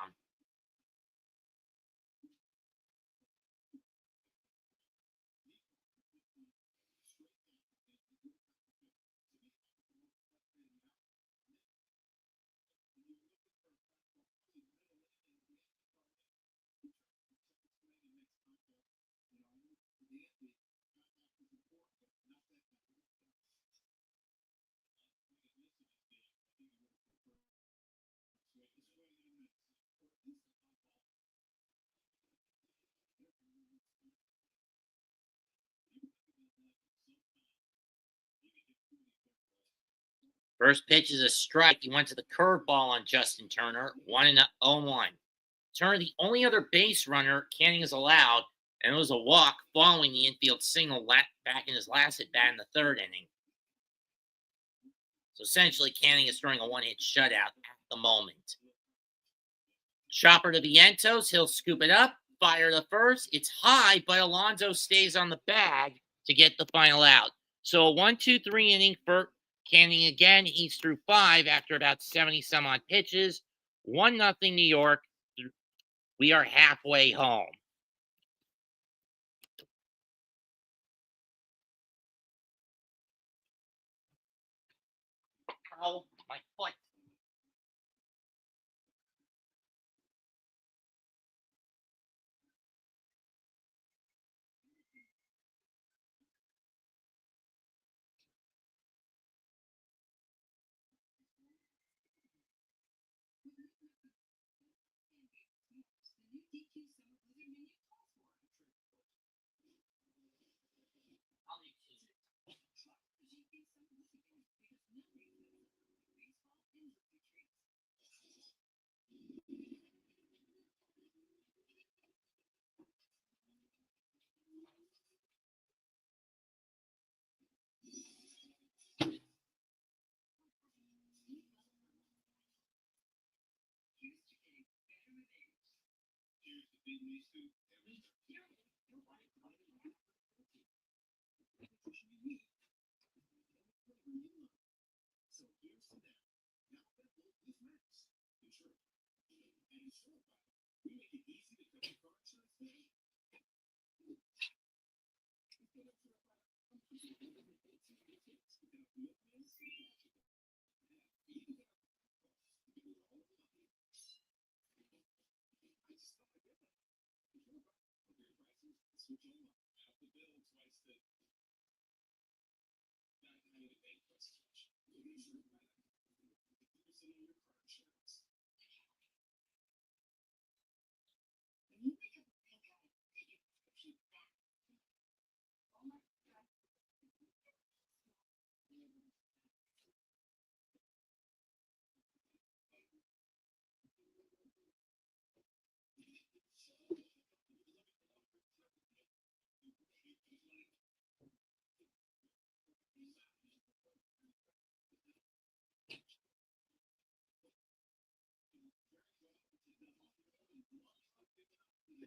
Speaker 1: First pitch is a strike. He went to the curveball on Justin Turner. 1-0-1. Turner, the only other base runner Canning is allowed, and it was a walk following the infield single back in his last at bat in the third inning. So essentially, Canning is throwing a one-hit shutout at the moment. Chopper to Vientos. He'll scoop it up, fire to first. It's high, but Alonso stays on the bag to get the final out. So a 1-2-3 inning for Canning again. He's through 5 after about 70 some odd pitches. 1-0 New York. We are halfway home. Oh, my foot.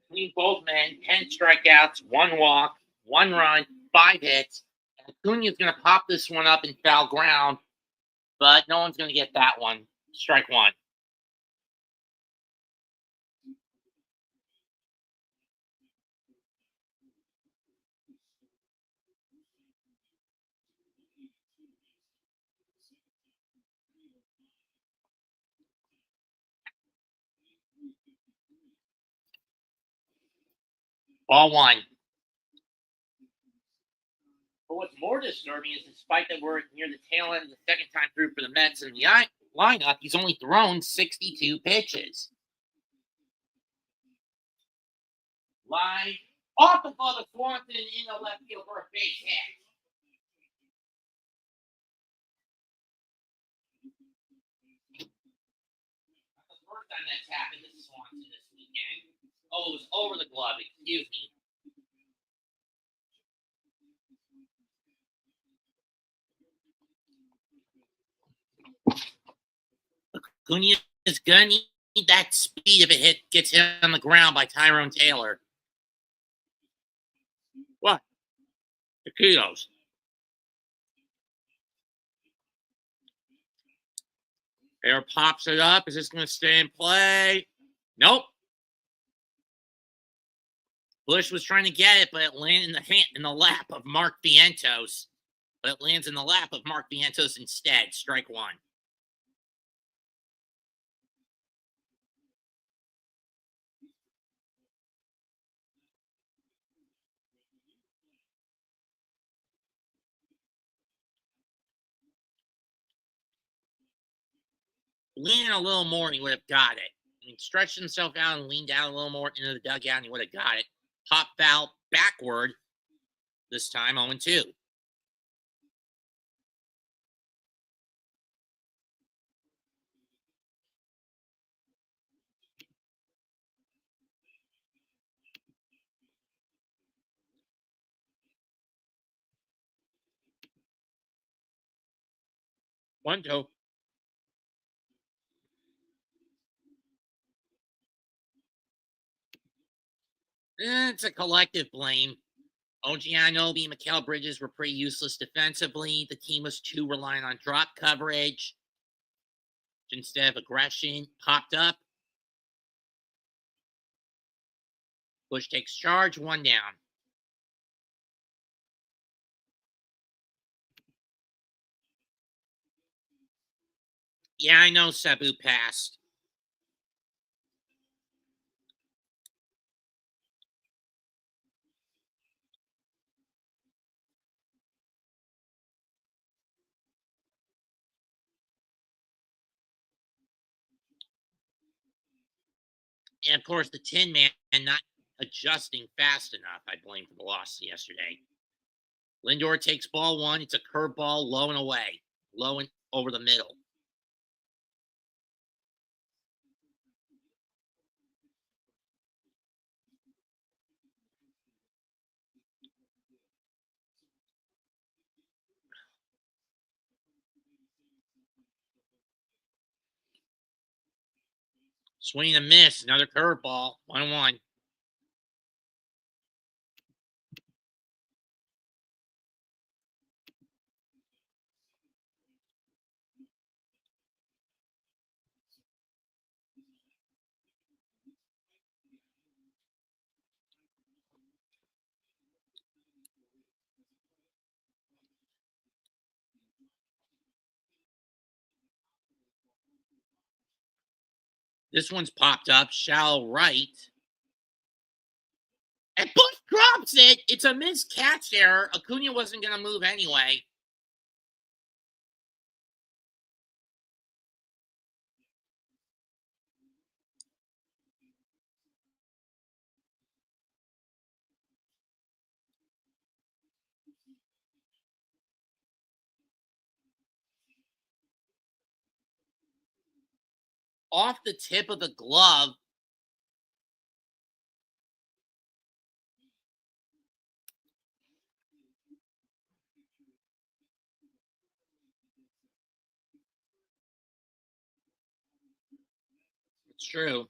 Speaker 1: Between both men, 10 strikeouts, 1 walk, 1 run, 5 hits. Acuna's going to pop this one up in foul ground, but no one's going to get that one. Strike 1. Ball one. But what's more disturbing is despite that we're near the tail end of the second time through for the Mets in the lineup, he's only thrown 62 pitches. Line off the glove of Swanson in the left field for a base hit. That's the first time that's happened to Swanson this weekend. Oh, it was over the glove, excuse me. Acuna is going to need that speed if it gets hit on the ground by Tyrone Taylor. What? Taquitos. Air pops it up. Is this going to stay in play? Nope. Bush was trying to get it, but it landed in the lap of Mark Vientos. But it lands in the lap of Mark Vientos instead. Strike one. Leaning a little more, and he would have got it. I mean, stretched himself out and leaned out a little more into the dugout, and he would have got it. Pop foul backward. This time 0-2. One, two. It's a collective blame. OG Anunoby and Mikal Bridges were pretty useless defensively. The team was too reliant on drop coverage instead of aggression. Popped up. Bush takes charge. One down. Yeah, I know Sabu passed. And of course, the Tin Man not adjusting fast enough, I blame for the loss yesterday. Lindor takes ball one. It's a curveball, low and away, low and over the middle. Swing and miss. Another curveball. 1-1. This one's popped up. Shallow right. And Bush drops it. It's a missed catch error. Acuna wasn't going to move anyway. Off the tip of the glove. It's true.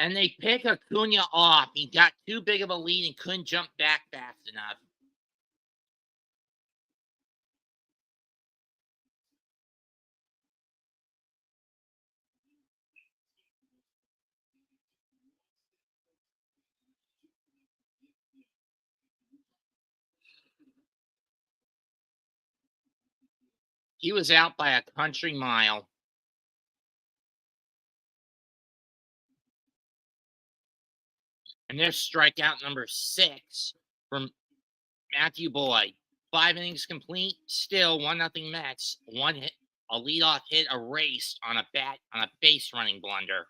Speaker 1: And they pick Acuna off. He got too big of a lead and couldn't jump back fast enough. He was out by a country mile. And there's strikeout number 6 from Matthew Boyd. 5 innings complete, still 1-0 Mets. One hit, a leadoff hit erased on a base running blunder.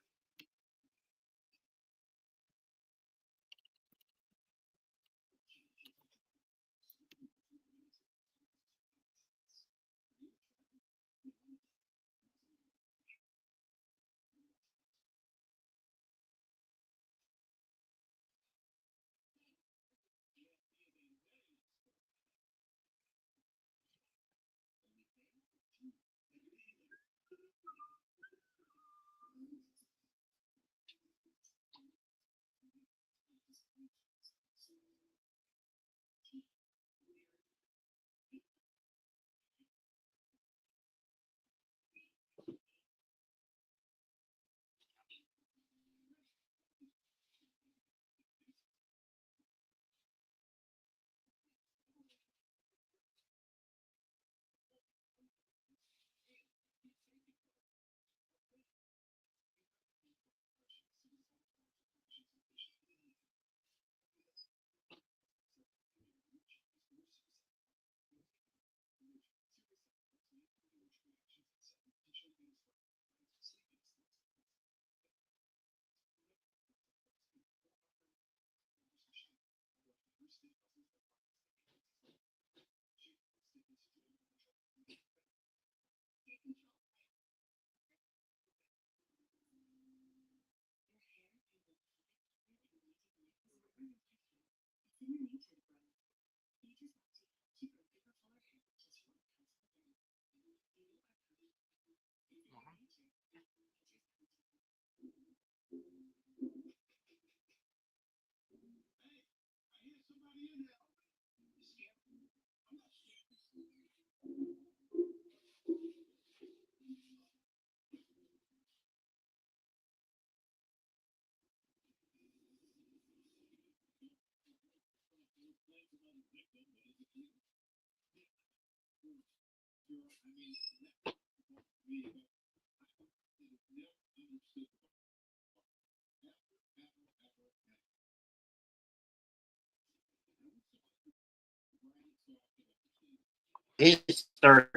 Speaker 1: His third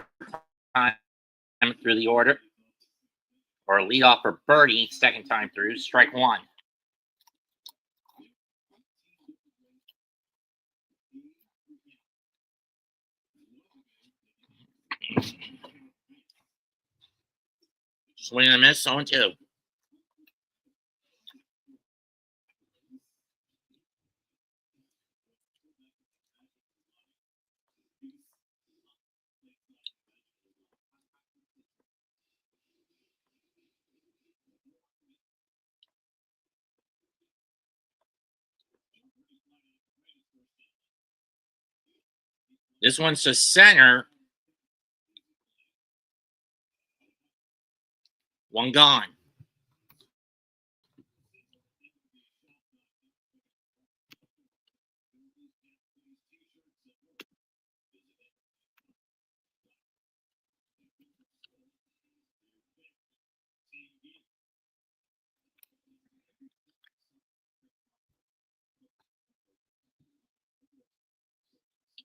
Speaker 1: time through the order, or leadoff for Birdie, second time through, strike 1. Swing and a miss, 0-2. This one's to center. One gone.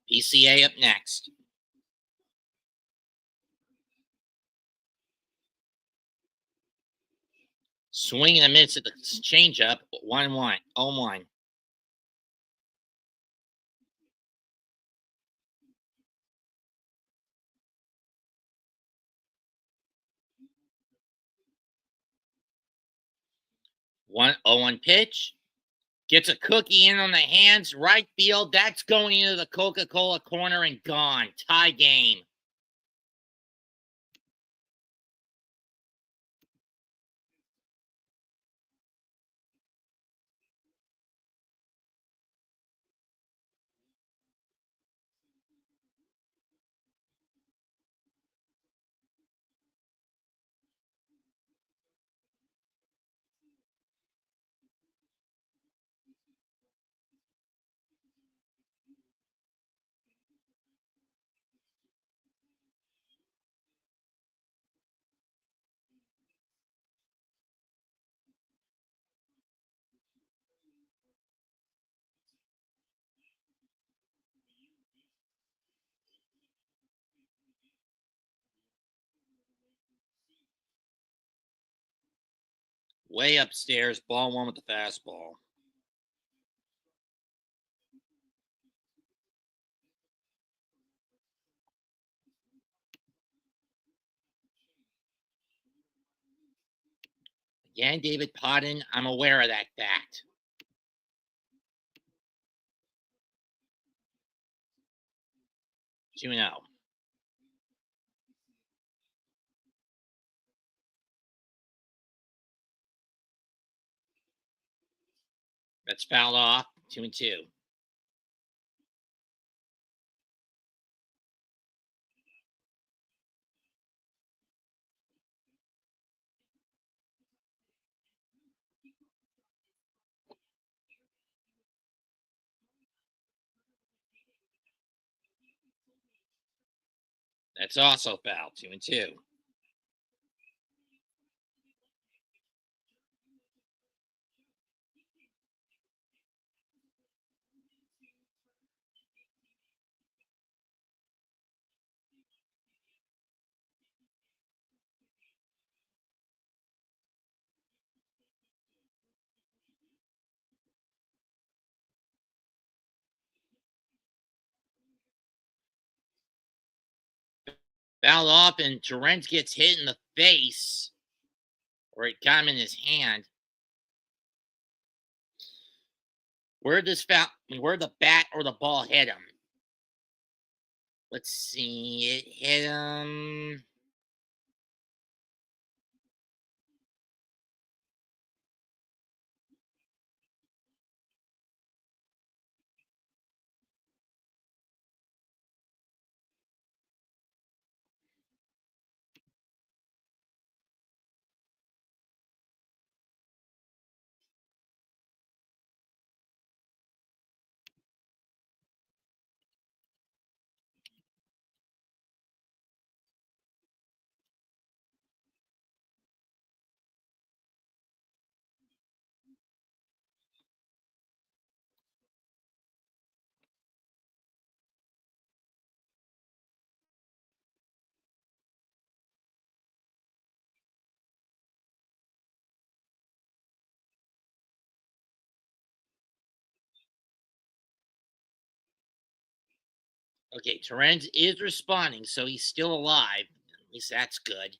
Speaker 1: PCA up next. Swing and a miss at the changeup. 1-1. 0-1. One 0-1 pitch. Gets a cookie in on the hands. Right field. That's going into the Coca-Cola corner and gone. Tie game. Way upstairs, ball one with the fastball. Again, David Podden, I'm aware of that fact. You know. That's fouled off. 2-2. That's also foul. 2-2. Fouled off, and Torrens gets hit in the face, or it got him in his hand. Where the bat or the ball hit him? Let's see. It hit him. Okay, Torrens is responding, so he's still alive. At least that's good.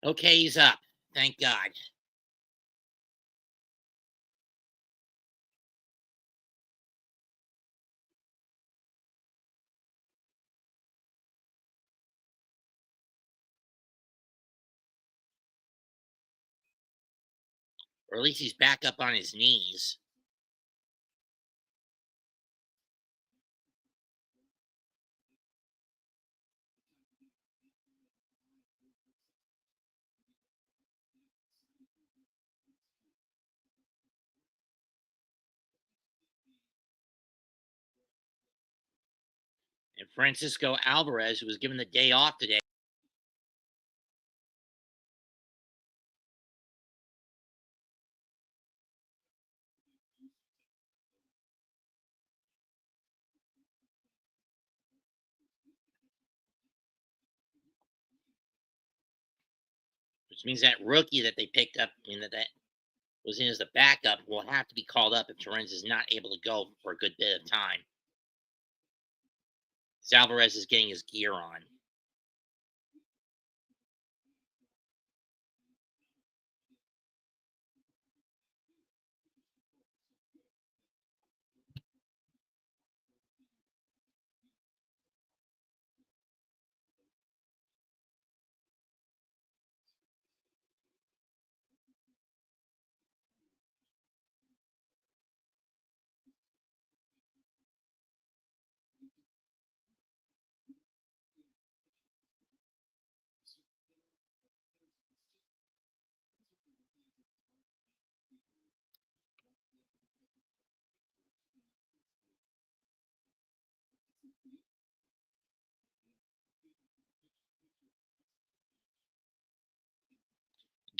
Speaker 1: Okay, he's up. Thank God. Or at least he's back up on his knees. And Francisco Alvarez, who was given the day off today, which means that rookie that they picked up, that was in as the backup, will have to be called up if Torrens is not able to go for a good bit of time. Alvarez is getting his gear on.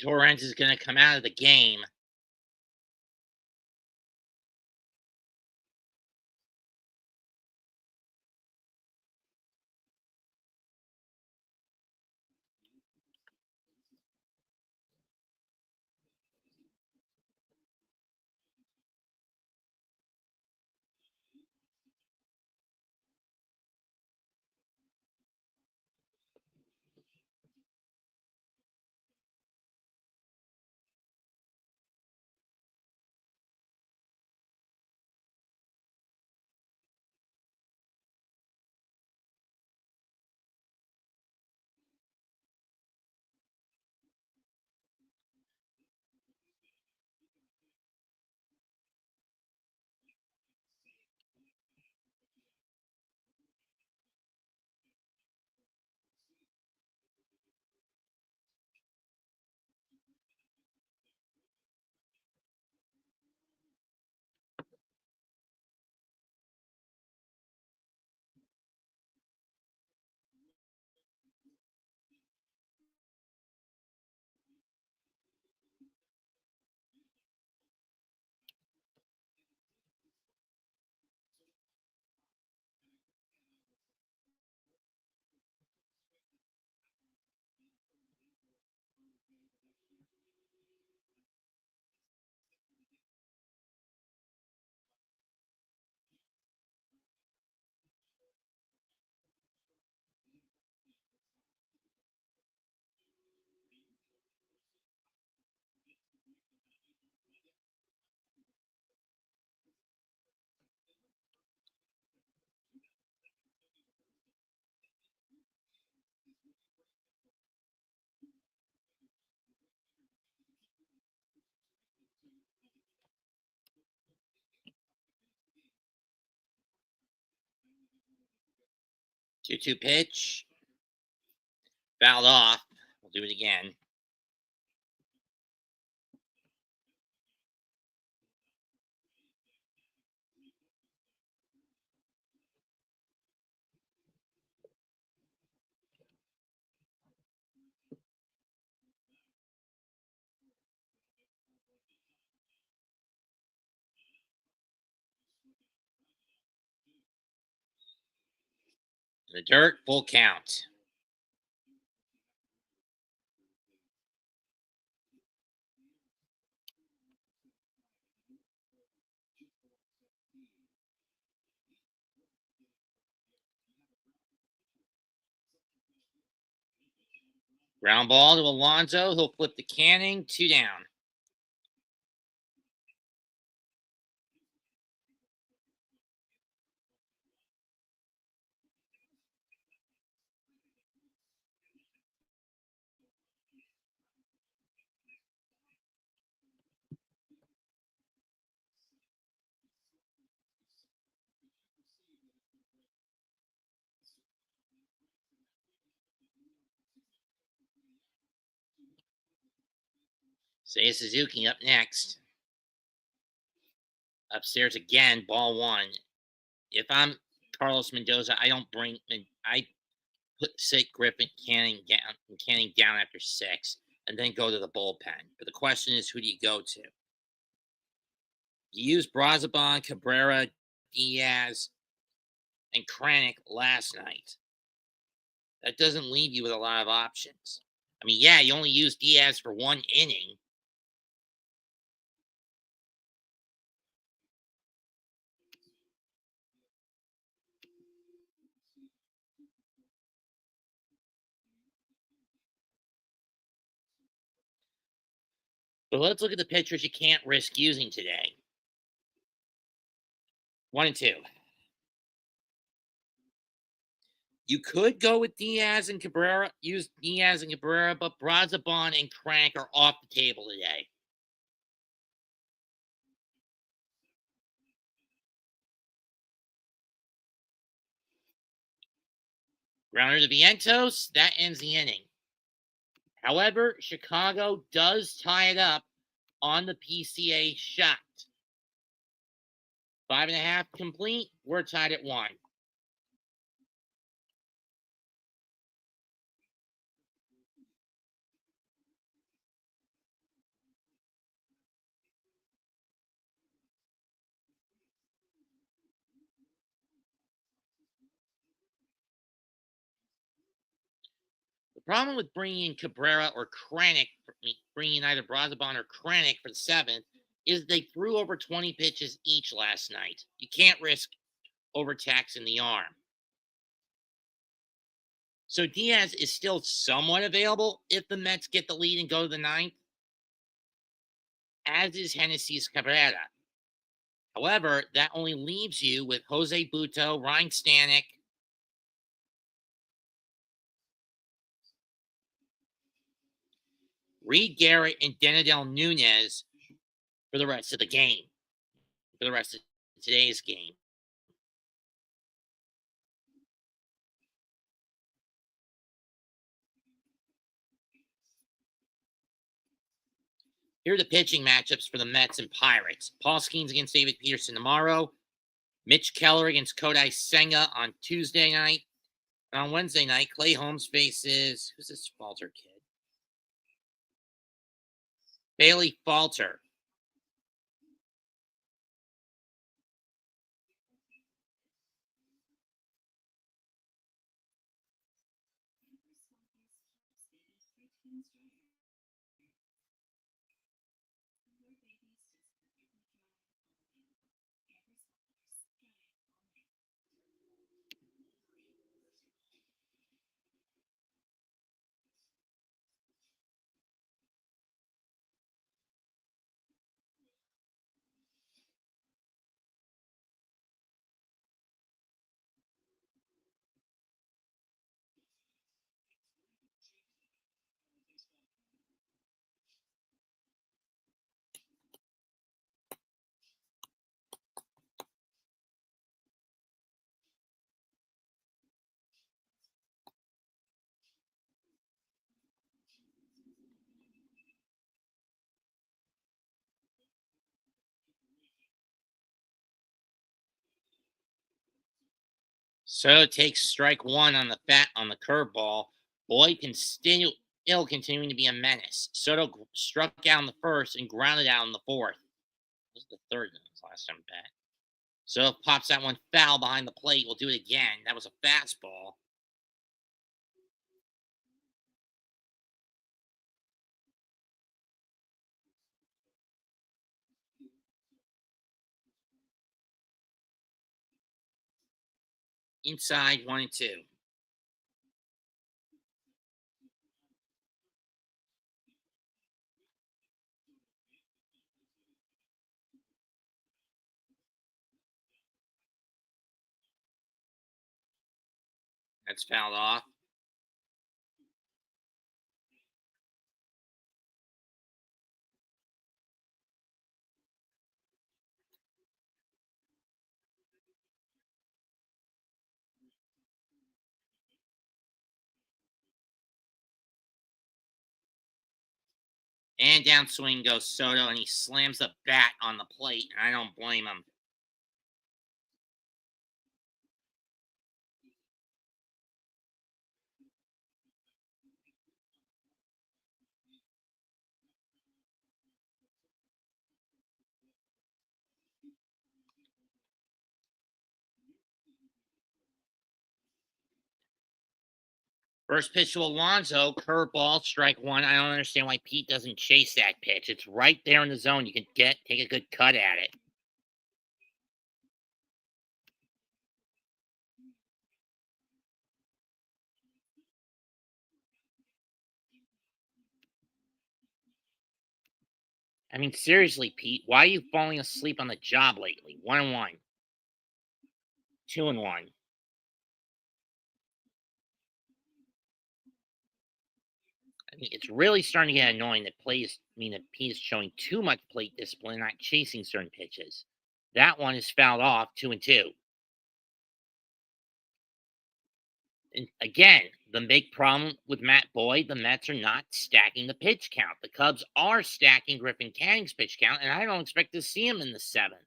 Speaker 1: Torrens is going to come out of the game. 2-2 pitch. Fouled off. We'll do it again. The dirt, full count. Ground ball to Alonso. He'll flip the Canning. 2 down. Seiya Suzuki up next. Upstairs again, ball 1. If I'm Carlos Mendoza, I sit Griffin Canning down after 6 and then go to the bullpen. But the question is, who do you go to? You used Brazaban, Cabrera, Diaz, and Kranick last night. That doesn't leave you with a lot of options. I mean, yeah, you only used Diaz for 1 inning. But let's look at the pitchers you can't risk using today. 1 and 2. You could go with Diaz and Cabrera, use Diaz and Cabrera, but Brazaban and Crank are off the table today. Grounder to Vientos, that ends the inning. However, Chicago does tie it up on the PCA shot. 5.5 complete. We're tied at 1. The problem with bringing Cabrera or Kranick, bringing either Brazaban or Kranick for the 7th, is they threw over 20 pitches each last night. You can't risk overtaxing the arm. So Diaz is still somewhat available if the Mets get the lead and go to the 9th, as is Hennessy's Cabrera. However, that only leaves you with Jose Buto, Ryan Stanek, Reed Garrett, and Denadel Nunez for the rest of the game, for the rest of today's game. Here are the pitching matchups for the Mets and Pirates. Paul Skeens against David Peterson tomorrow. Mitch Keller against Kodai Senga on Tuesday night. And on Wednesday night, Clay Holmes faces, who's this Falter kid? Bailey Falter. So takes strike one on the curveball. Boyd still continuing to be a menace. Soto struck out in the first and grounded out in the fourth. This is the third in his last time bat. So pops that one foul behind the plate. We'll do it again. That was a fastball. Inside 1-2. That's fouled off. And downswing goes Soto, and he slams the bat on the plate, and I don't blame him. First pitch to Alonso, curveball, strike one. I don't understand why Pete doesn't chase that pitch. It's right there in the zone. You can take a good cut at it. I mean, seriously, Pete, why are you falling asleep on the job lately? 1-1. 2-1. I mean, it's really starting to get annoying that that Pete is showing too much plate discipline and not chasing certain pitches. That one is fouled off, 2-2. And again, the big problem with Matt Boyd, the Mets are not stacking the pitch count. The Cubs are stacking Griffin Canning's pitch count, and I don't expect to see him in the seventh.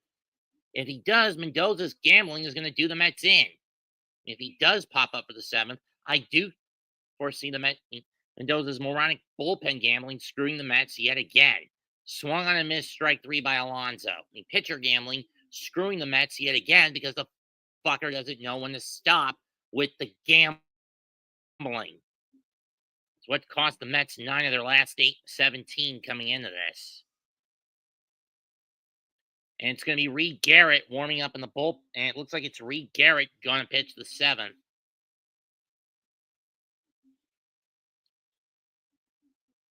Speaker 1: If he does, Mendoza's gambling is going to do the Mets in. If he does pop up for the seventh, I do foresee Mendoza's moronic bullpen gambling screwing the Mets yet again. Swung on a missed strike three by Alonso. Pitcher gambling screwing the Mets yet again because the fucker doesn't know when to stop with the gambling. It's what cost the Mets 9 of their last 17 coming into this. And it's going to be Reed Garrett warming up in the bullpen. And it looks like it's Reed Garrett going to pitch the seventh.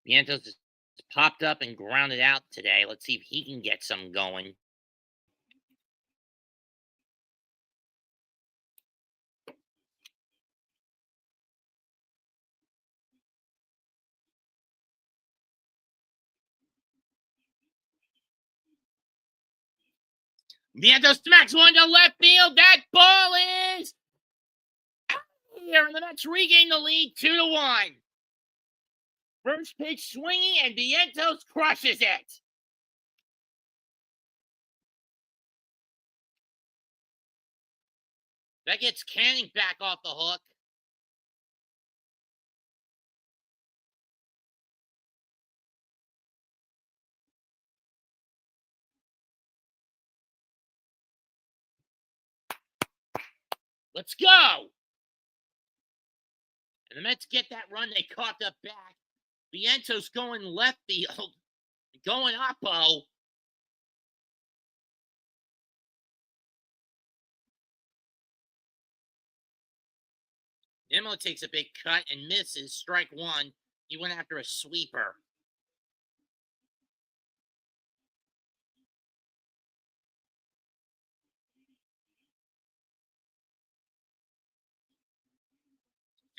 Speaker 1: Vientos just popped up and grounded out today. Let's see if he can get some going. Vientos smacks one to left field. That ball is out here, and the Mets regain the lead 2-1. First pitch swinging, and Vientos crushes it. That gets Canning back off the hook. Let's go. And the Mets get that run. They caught the back. Vientos going left field. Going oppo. Nimmo takes a big cut and misses. Strike one. He went after a sweeper.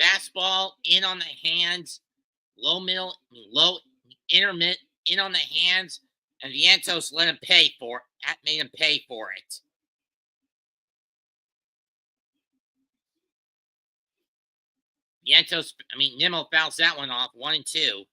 Speaker 1: Fastball in on the hands. Low intermittent in on the hands. And Vientos made him pay for it. Nimmo fouls that one off, 1-2.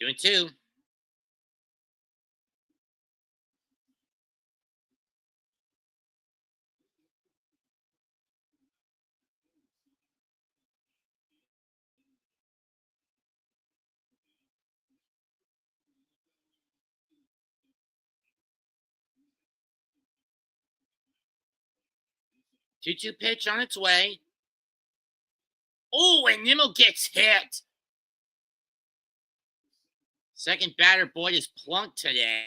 Speaker 1: 2-2. Two-two pitch on its way. Oh, and Nimmo gets hit. Second batter, Boyd is plunked today.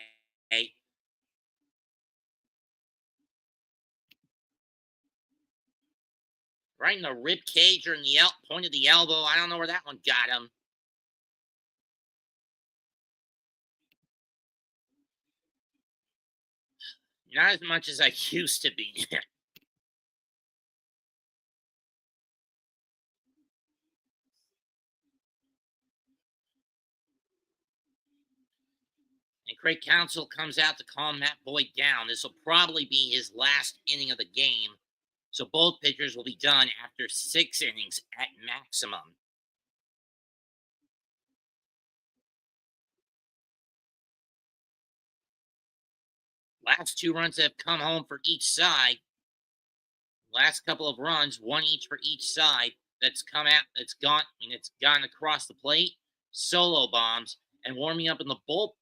Speaker 1: Right in the rib cage or in the point of the elbow. I don't know where that one got him. Not as much as I used to be. And Craig Counsell comes out to calm Matt Boyd down. This will probably be his last inning of the game. So both pitchers will be done after 6 innings at maximum. Last 2 runs that have come home for each side. Last couple of runs, 1 each for each side. That's come out. It's gone across the plate. Solo bombs and warming up in the bullpen.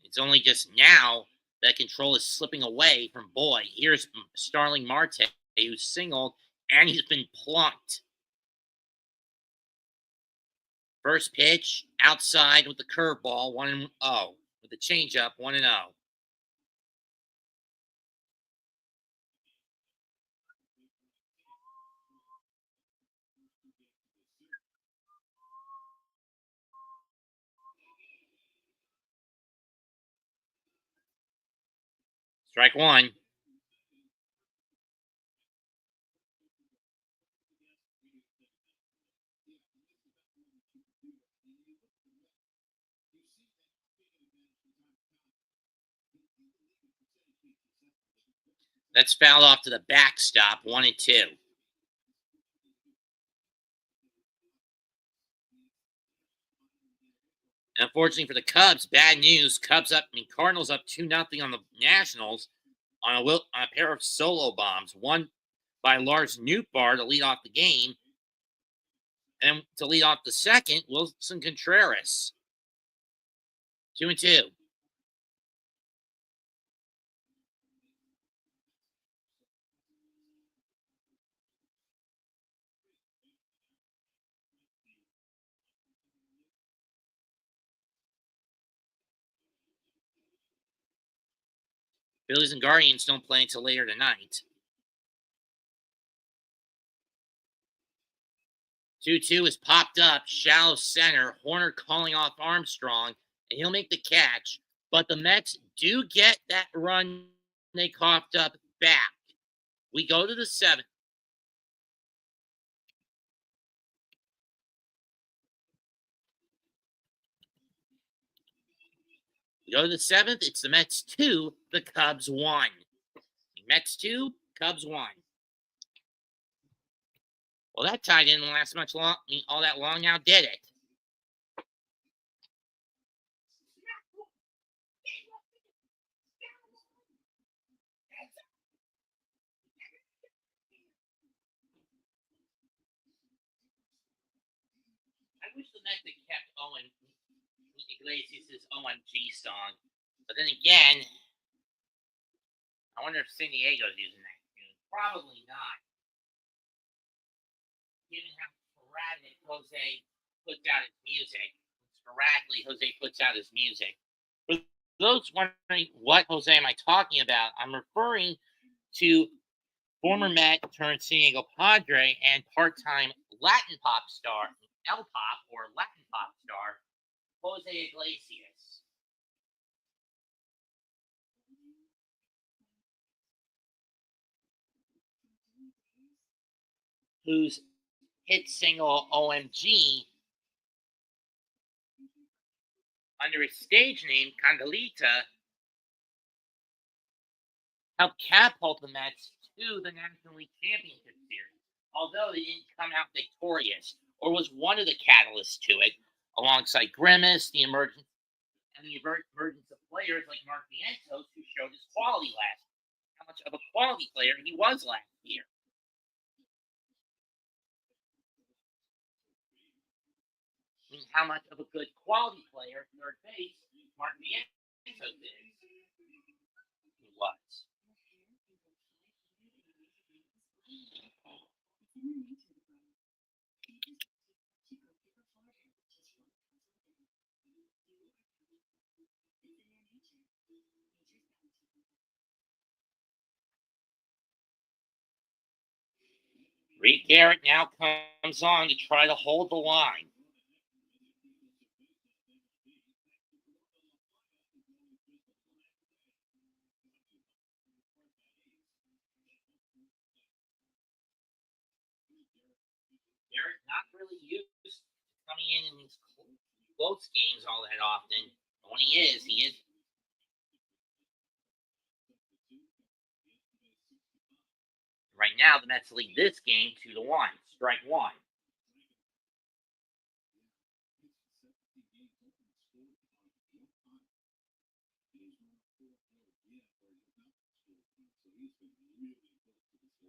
Speaker 1: It's only just now that control is slipping away from Boyd. Here's Starling Marte, who's singled, and he's been plunked. First pitch, outside with the curveball, 1-0. With the changeup, 1-0. Strike 1. That's fouled off to the backstop, 1-2. And unfortunately for the Cubs, bad news. Cardinals up 2-0 on the Nationals on a pair of solo bombs. One by Lars Nootbaar to lead off the game, and to lead off the second, Wilson Contreras. 2-2. Phillies and Guardians don't play until later tonight. 2-2 is popped up, shallow center. Horner calling off Armstrong, and he'll make the catch. But the Mets do get that run they coughed up back. We go to the 7th. We go to the 7th. It's the Mets 2, the Cubs 1. Mets 2, Cubs 1. Well, that tie didn't last all that long now, did it? I wish the Mets had kept Owen Iglesias' OMG song. But then again, I wonder if San Diego's using that tune. Probably not. Given how sporadic Jose puts out his music. Sporadically, Jose puts out his music. For those wondering what Jose am I talking about, I'm referring to former Met turned San Diego Padre and part-time Latin pop star, El Pop or Latin pop star, Jose Iglesias. Whose hit single OMG under his stage name, Candelita, helped catapult the Mets to the National League Championship Series, although they didn't come out victorious, or was one of the catalysts to it, alongside Grimace, the emergence of players like Mark Vientos, who showed his quality last year, how much of a quality player he was last year. I mean, how much of a good quality player third base Mark Vientos is. He was. Reed Garrett now comes on to try to hold the line. Garrett not really used to coming in these close games all that often. But when he is. Right now, the Mets lead this game 2-1. Strike one.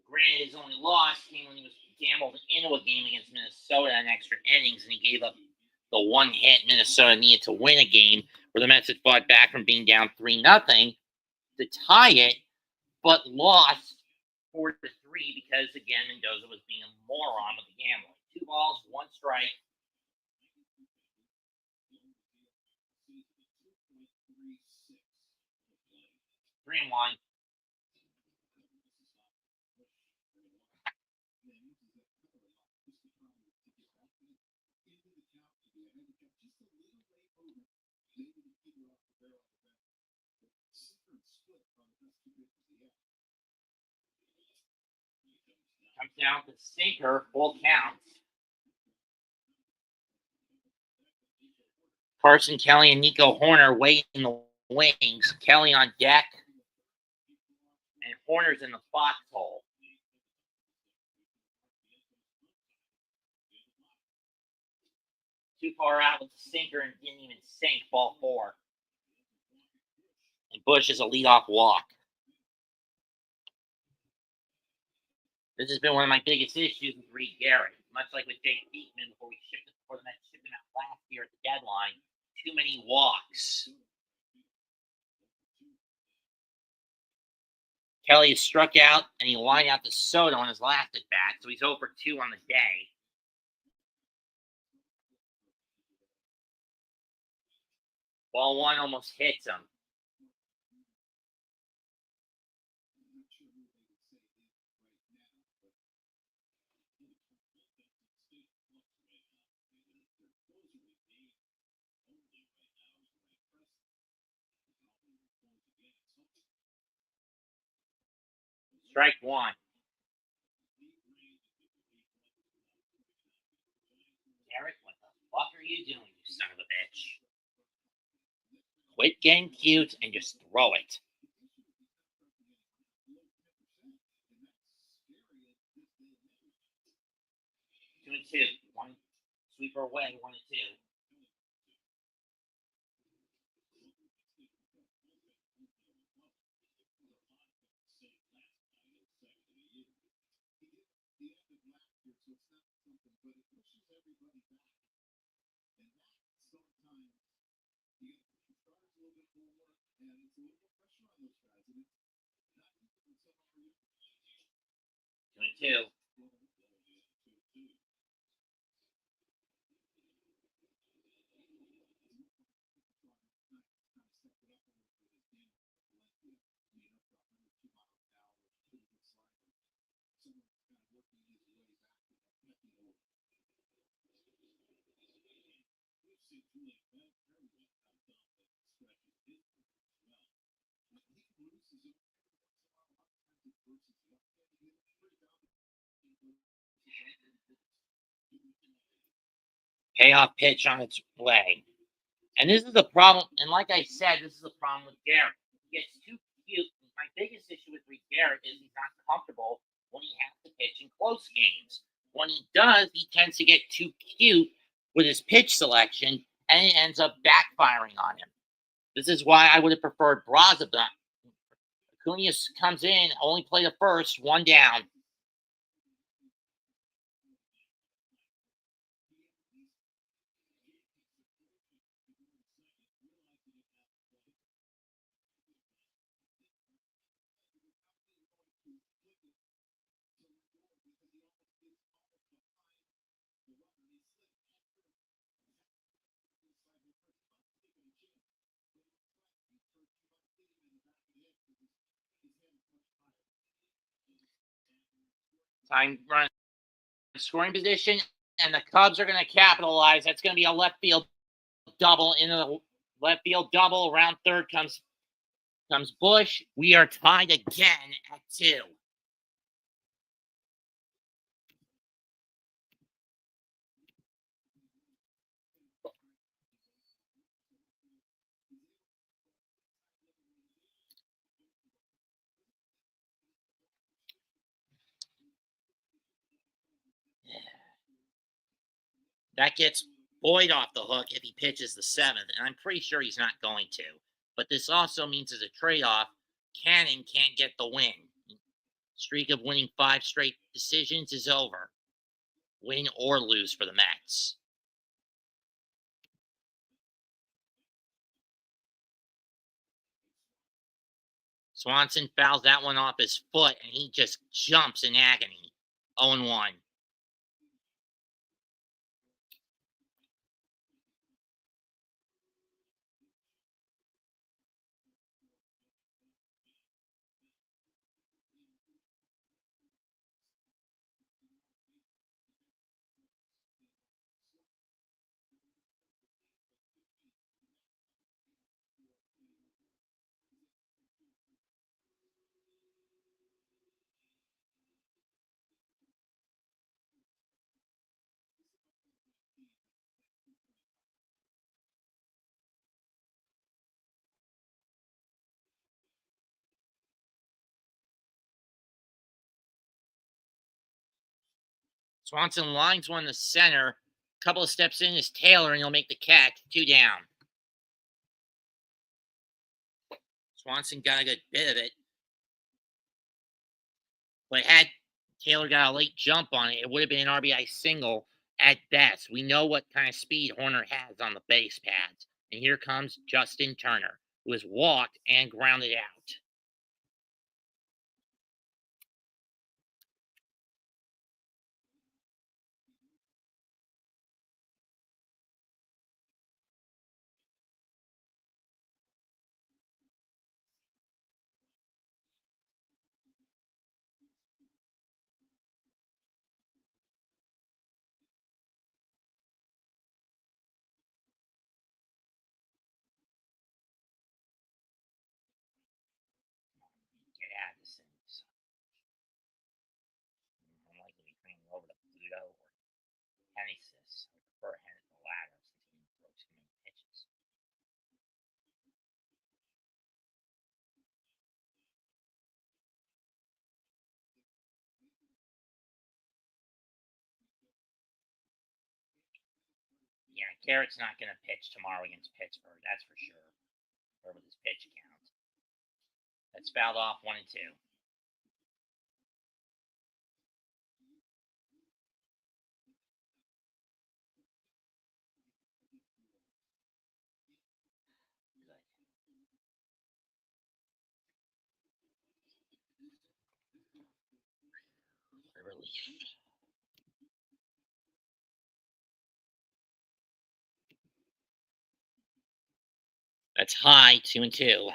Speaker 1: Granted, his only loss came when he was gambled into a game against Minnesota in extra innings, and he gave up the one hit Minnesota needed to win a game where the Mets had fought back from being down 3-0 to tie it, but lost 4-3 because, again, Mendoza was being a moron with the gambling. 2 balls, 1 strike. 3-1. Comes down to sinker, full count. Carson Kelly and Nico Horner wait in the wings. Kelly on deck, and Horner's in the foxhole. Too far out with the sinker and didn't even sink, ball 4. And Bush is a leadoff walk. This has been one of my biggest issues with Reed Garrett. Much like with Jake Beekman before the Mets shipped him out last year at the deadline. Too many walks. Kelly is struck out, and he lined out to Soto on his last at bat, so he's 0 for 2 on the day. Ball 1 almost hits him. Strike 1. Garrett, what the fuck are you doing, you son of a bitch? Quit getting cute and just throw it. 2-2. 1 sweeper away, 1-2. Two. Payoff pitch on its way. And this is the problem. And like I said, this is the problem with Garrett. He gets too cute. My biggest issue with Garrett is he's not comfortable when he has to pitch in close games. When he does, he tends to get too cute with his pitch selection, and it ends up backfiring on him. This is why I would have preferred Braza. Acuna comes in, only play the first, one down. Time run scoring position, and the Cubs are going to capitalize. That's going to be a left field double into the left field double. Around third comes Bush. We are tied again at 2. That gets Boyd off the hook if he pitches the 7th, and I'm pretty sure he's not going to. But this also means as a trade-off, Cannon can't get the win. Streak of winning 5 straight decisions is over. Win or lose for the Mets. Swanson fouls that one off his foot, and he just jumps in agony. 0-1. Swanson lines one to center. Couple of steps in is Taylor, and he'll make the catch. 2 down. Swanson got a good bit of it. But had Taylor got a late jump on it, it would have been an RBI single at best. We know what kind of speed Horner has on the base pads. And here comes Justin Turner, who has walked and grounded out. Get out of this thing. I'm likely to be bringing over to Pluto or Genesis. I prefer Henry the latter since he throws too many pitches. Yeah, Garrett's not going to pitch tomorrow against Pittsburgh, that's for sure. Or with his pitch count. That's fouled off 1-2. Relief. That's high, 2-2.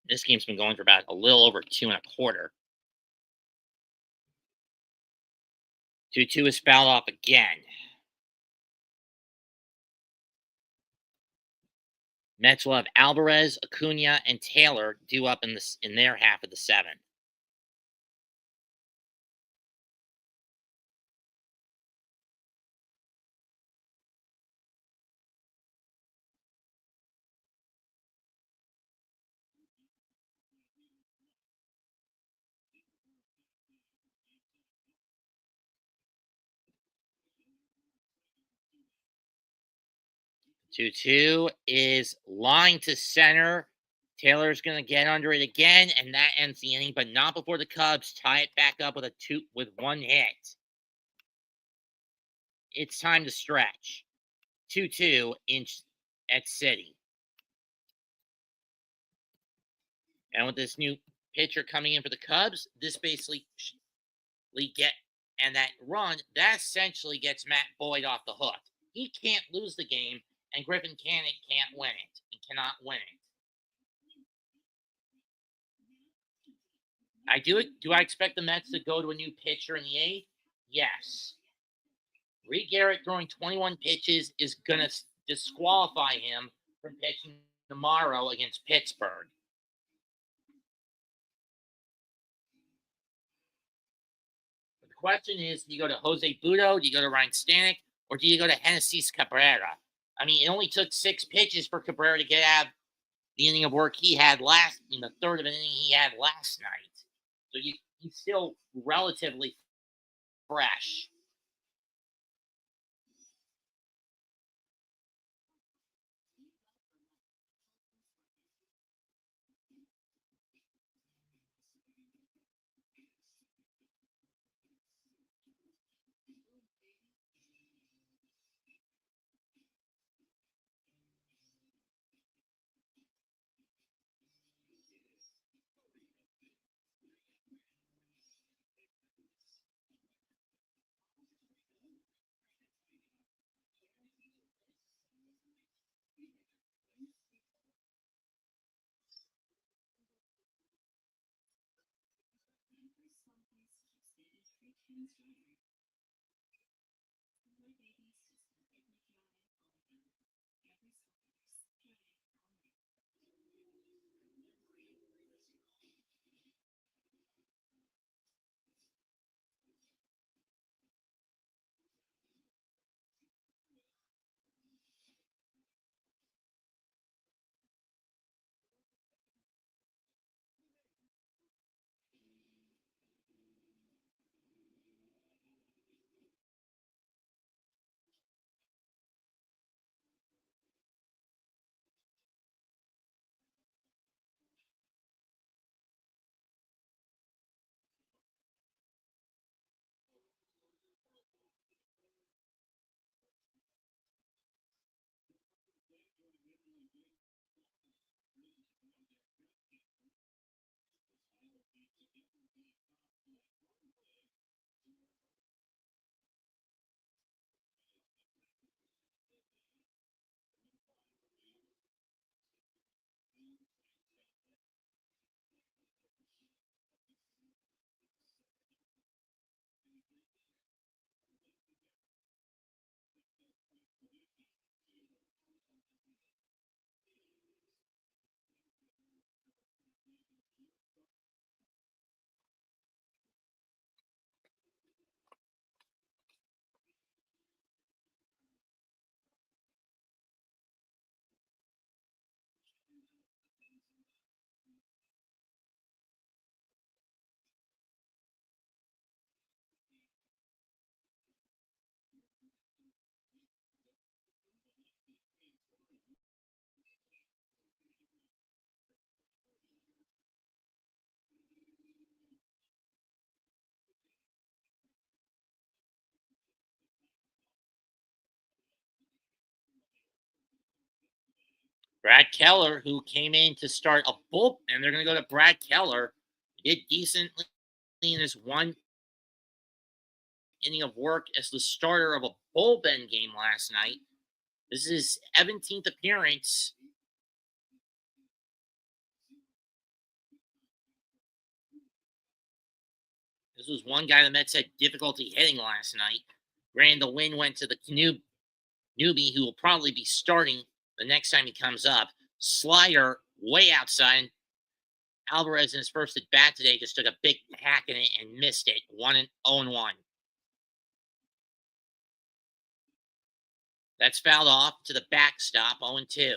Speaker 1: This game's been going for about a little over 2.25. 2-2 is fouled off again. Mets will have Alvarez, Acuna, and Taylor due up in their half of the seventh. 2-2 is line to center. Taylor's going to get under it again, and that ends the inning, but not before the Cubs tie it back up with one hit. It's time to stretch. 2-2 at City. And with this new pitcher coming in for the Cubs, this basically get and that run that essentially gets Matt Boyd off the hook. He can't lose the game, and Griffin Canning can't win it. He cannot win it. Do I expect the Mets to go to a new pitcher in the eighth? Yes. Reed Garrett throwing 21 pitches is going to disqualify him from pitching tomorrow against Pittsburgh. But the question is, do you go to Jose Budo, do you go to Ryan Stanek, or do you go to Hennessy Cabrera? I mean, it only took 6 pitches for Cabrera to get out of the inning of work he had the third of an inning he had last night. So he's still relatively fresh. Brad Keller, who came in to start a bull, and they're going to go to Brad Keller. He did decently in his one inning of work as the starter of a bullpen game last night. This is his 17th appearance. This was one guy the Mets had difficulty hitting last night. Granted, the win went to the newbie who will probably be starting the next time he comes up. Slider way outside. Alvarez in his first at bat today just took a big hack in it and missed it. 0-1. That's fouled off to the backstop. 0-2.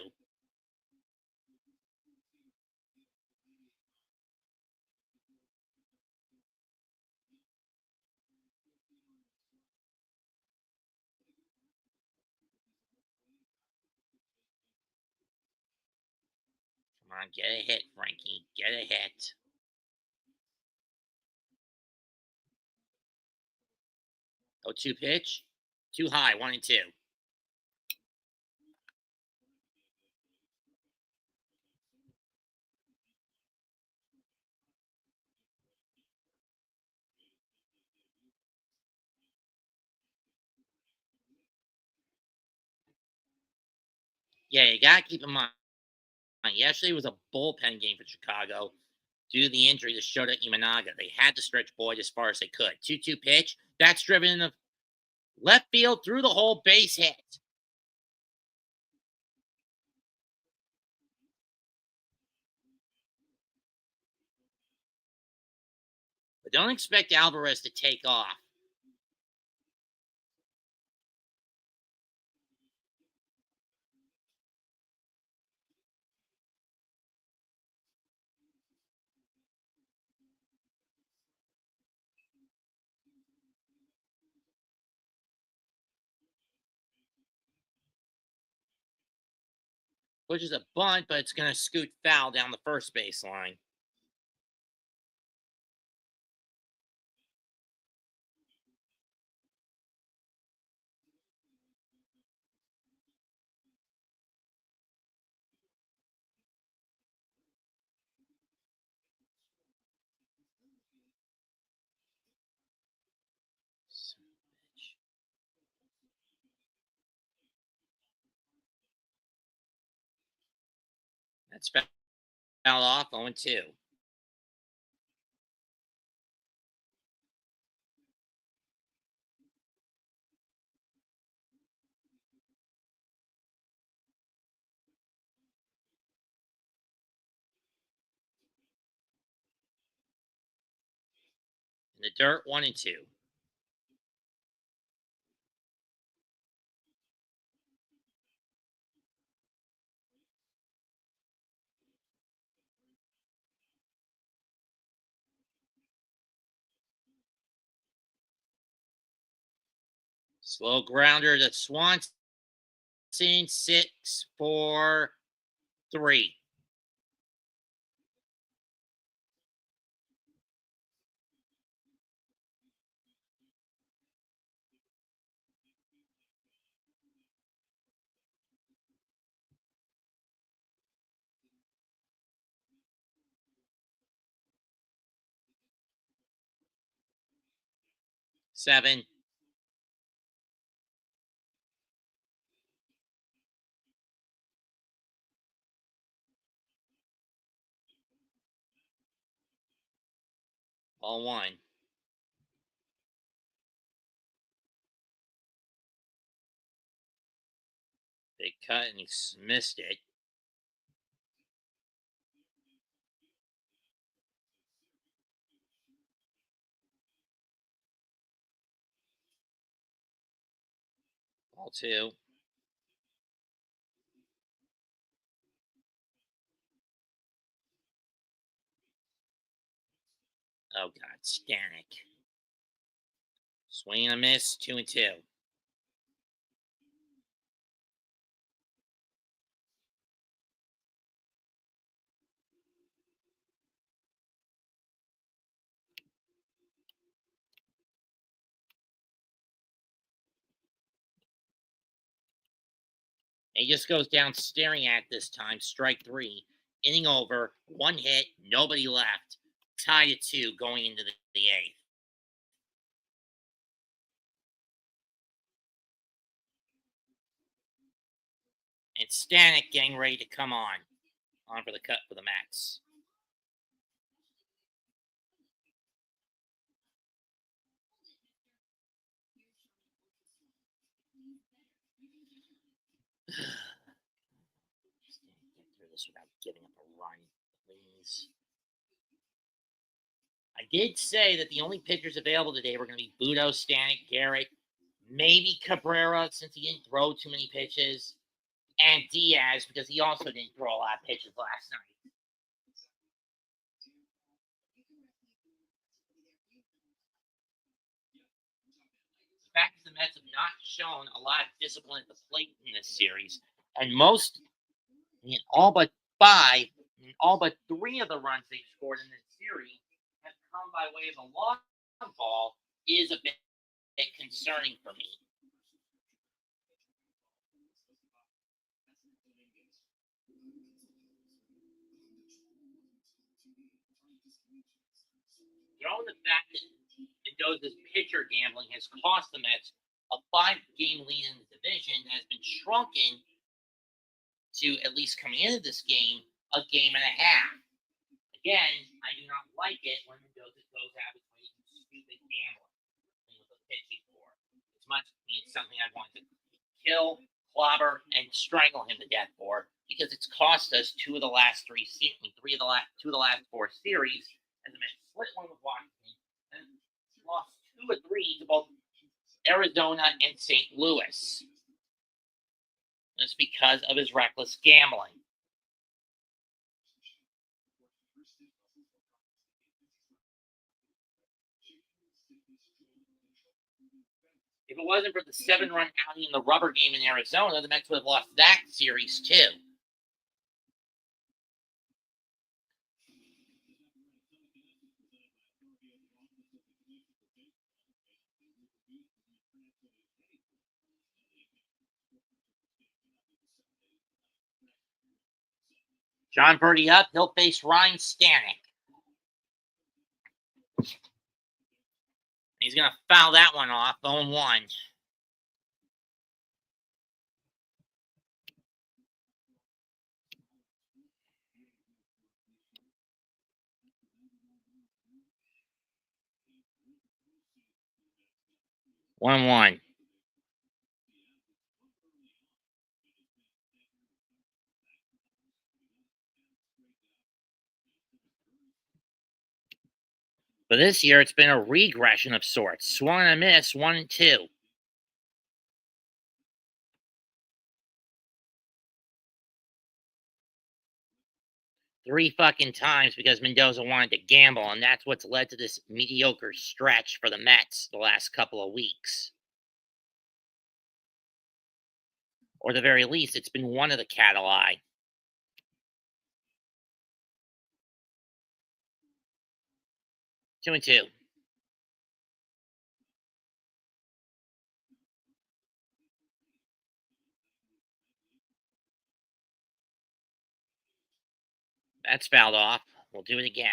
Speaker 1: Come on, get a hit, Frankie. Get a hit. 0-2 pitch. Too high. 1-2. Yeah, you gotta keep in mind. Yesterday was a bullpen game for Chicago due to the injury to Shota Imanaga. They had to stretch Boyd as far as they could. 2-2 pitch. That's driven in the left field through the whole base hit. But don't expect Alvarez to take off. Pushes a bunt, but it's going to scoot foul down the first base line. That's foul off. 0-2. In the dirt. 1-2. Slow grounder to Swanson. 6-4-3. 7. Ball 1. Big cut and he missed it. Ball 2. Oh, God. Stanek. Swing and a miss. 2-2. He just goes down staring at this time. Strike 3. Inning over. 1 hit. Nobody left. Tied at 2 going into the 8th. And Stanek getting ready to come on. On for the cut for the Mets. this without giving up a run, please. I did say that the only pitchers available today were going to be Budo, Stanek, Garrett, maybe Cabrera since he didn't throw too many pitches, and Diaz because he also didn't throw a lot of pitches last night. The fact is the Mets have not shown a lot of discipline at the plate in this series, and all but three of the runs they've scored in this series have come by way of a long ball is a bit concerning for me. Throwing the fact that Mendoza's pitcher gambling has cost the Mets a 5-game lead in the division that has been shrunken to, at least coming into this game, a game and a half. Again, I do not like it when Mendoza goes out of his way to stupid gambling with a pitching for. As much as it's something I want to kill, clobber, and strangle him to death for, because it's cost us two of the last 4 series, and the Mets split one with Washington and lost 2 or 3 to both Arizona and St. Louis. That's because of his reckless gambling. If it wasn't for the 7-run outing in the rubber game in Arizona, the Mets would have lost that series too. John Birdie up. He'll face Ryan Stanek. He's going to foul that one off. 0-1. One. But this year, it's been a regression of sorts. Swung and a miss, 1-2. Three fucking times because Mendoza wanted to gamble, and that's what's led to this mediocre stretch for the Mets the last couple of weeks. Or at the very least, it's been one of the catalysts. 2-2. That's fouled off. We'll do it again.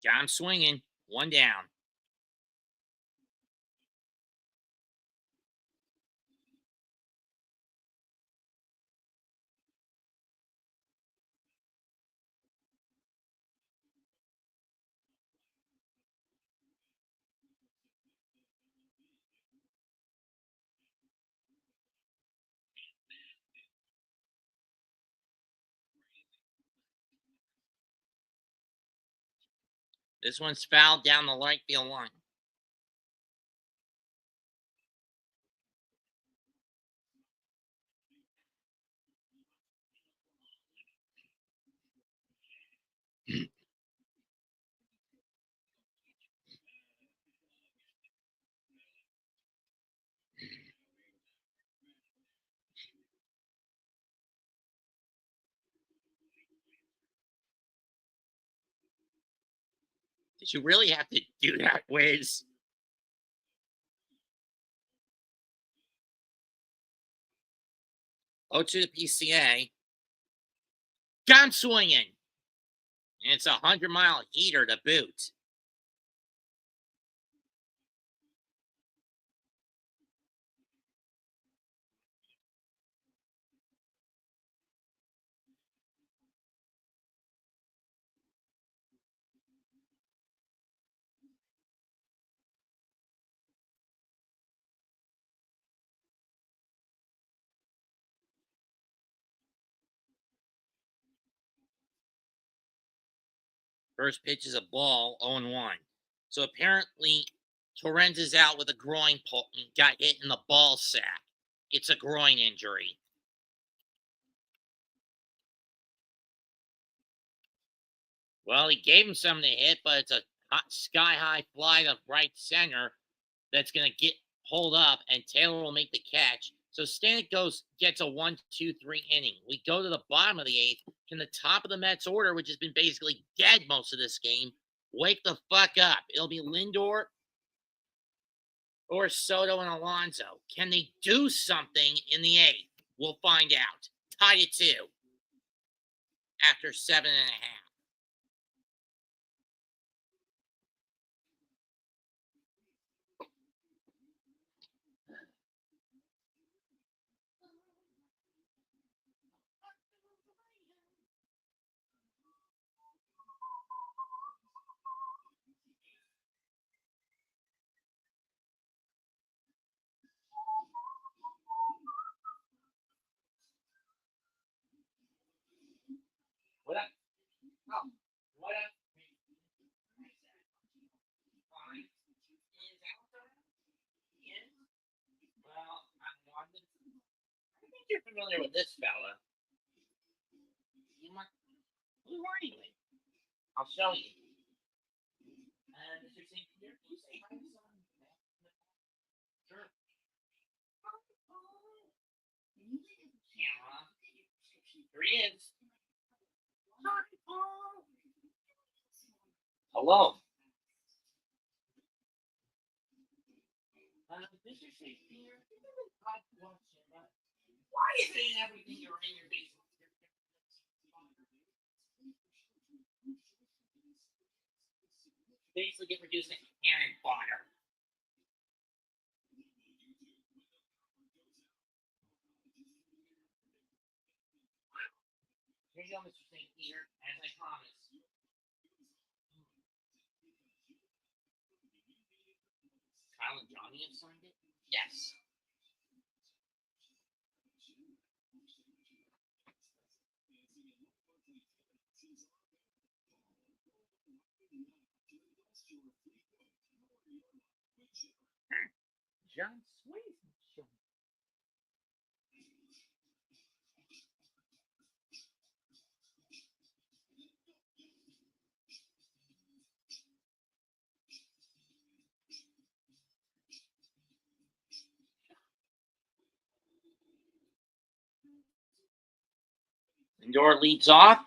Speaker 1: Got him swinging. 1 down. This one's fouled down the right field line. Did you really have to do that, Wiz? Oh, to the PCA. Got him swinging. And it's a 100-mile heater to boot. First pitch is a ball, 0-1. So apparently, Torrens is out with a groin pull, got hit in the ball sack. It's a groin injury. Well, he gave him something to hit, but it's a sky high fly to right center that's going to get pulled up, and Taylor will make the catch. So Stanek gets a 1-2-3 inning. We go to the bottom of the eighth. Can the top of the Mets order, which has been basically dead most of this game, wake the fuck up? It'll be Lindor or Soto and Alonso. Can they do something in the eighth? We'll find out. Tied at 2 after 7.5. What up? Oh, what up? Fine. Well, I think you're familiar with this fella. Who are you? I'll show you. Mr. St. Pierre, can you say hi to someone? Sure. Camera. Here he is. Hello. Mr. St. Pierre, why are you saying everything you're in your basement? Basically get reduced to cannon fodder. Here you go, Mr. St. Peter, as I promised. Kyle and Johnny have signed it? Yes. John Sweet. Lindor leads off.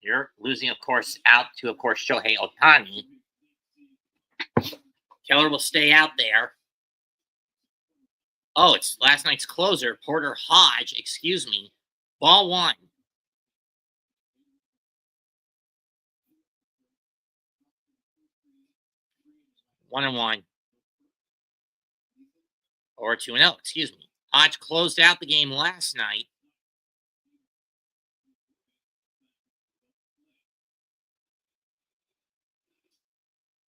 Speaker 1: You're losing, of course, out to, of course, Shohei Ohtani. Keller will stay out there. Oh, it's last night's closer, Porter Hodge. Excuse me. Ball 1. One and 1. Or 2-0, excuse me. Hodge closed out the game last night.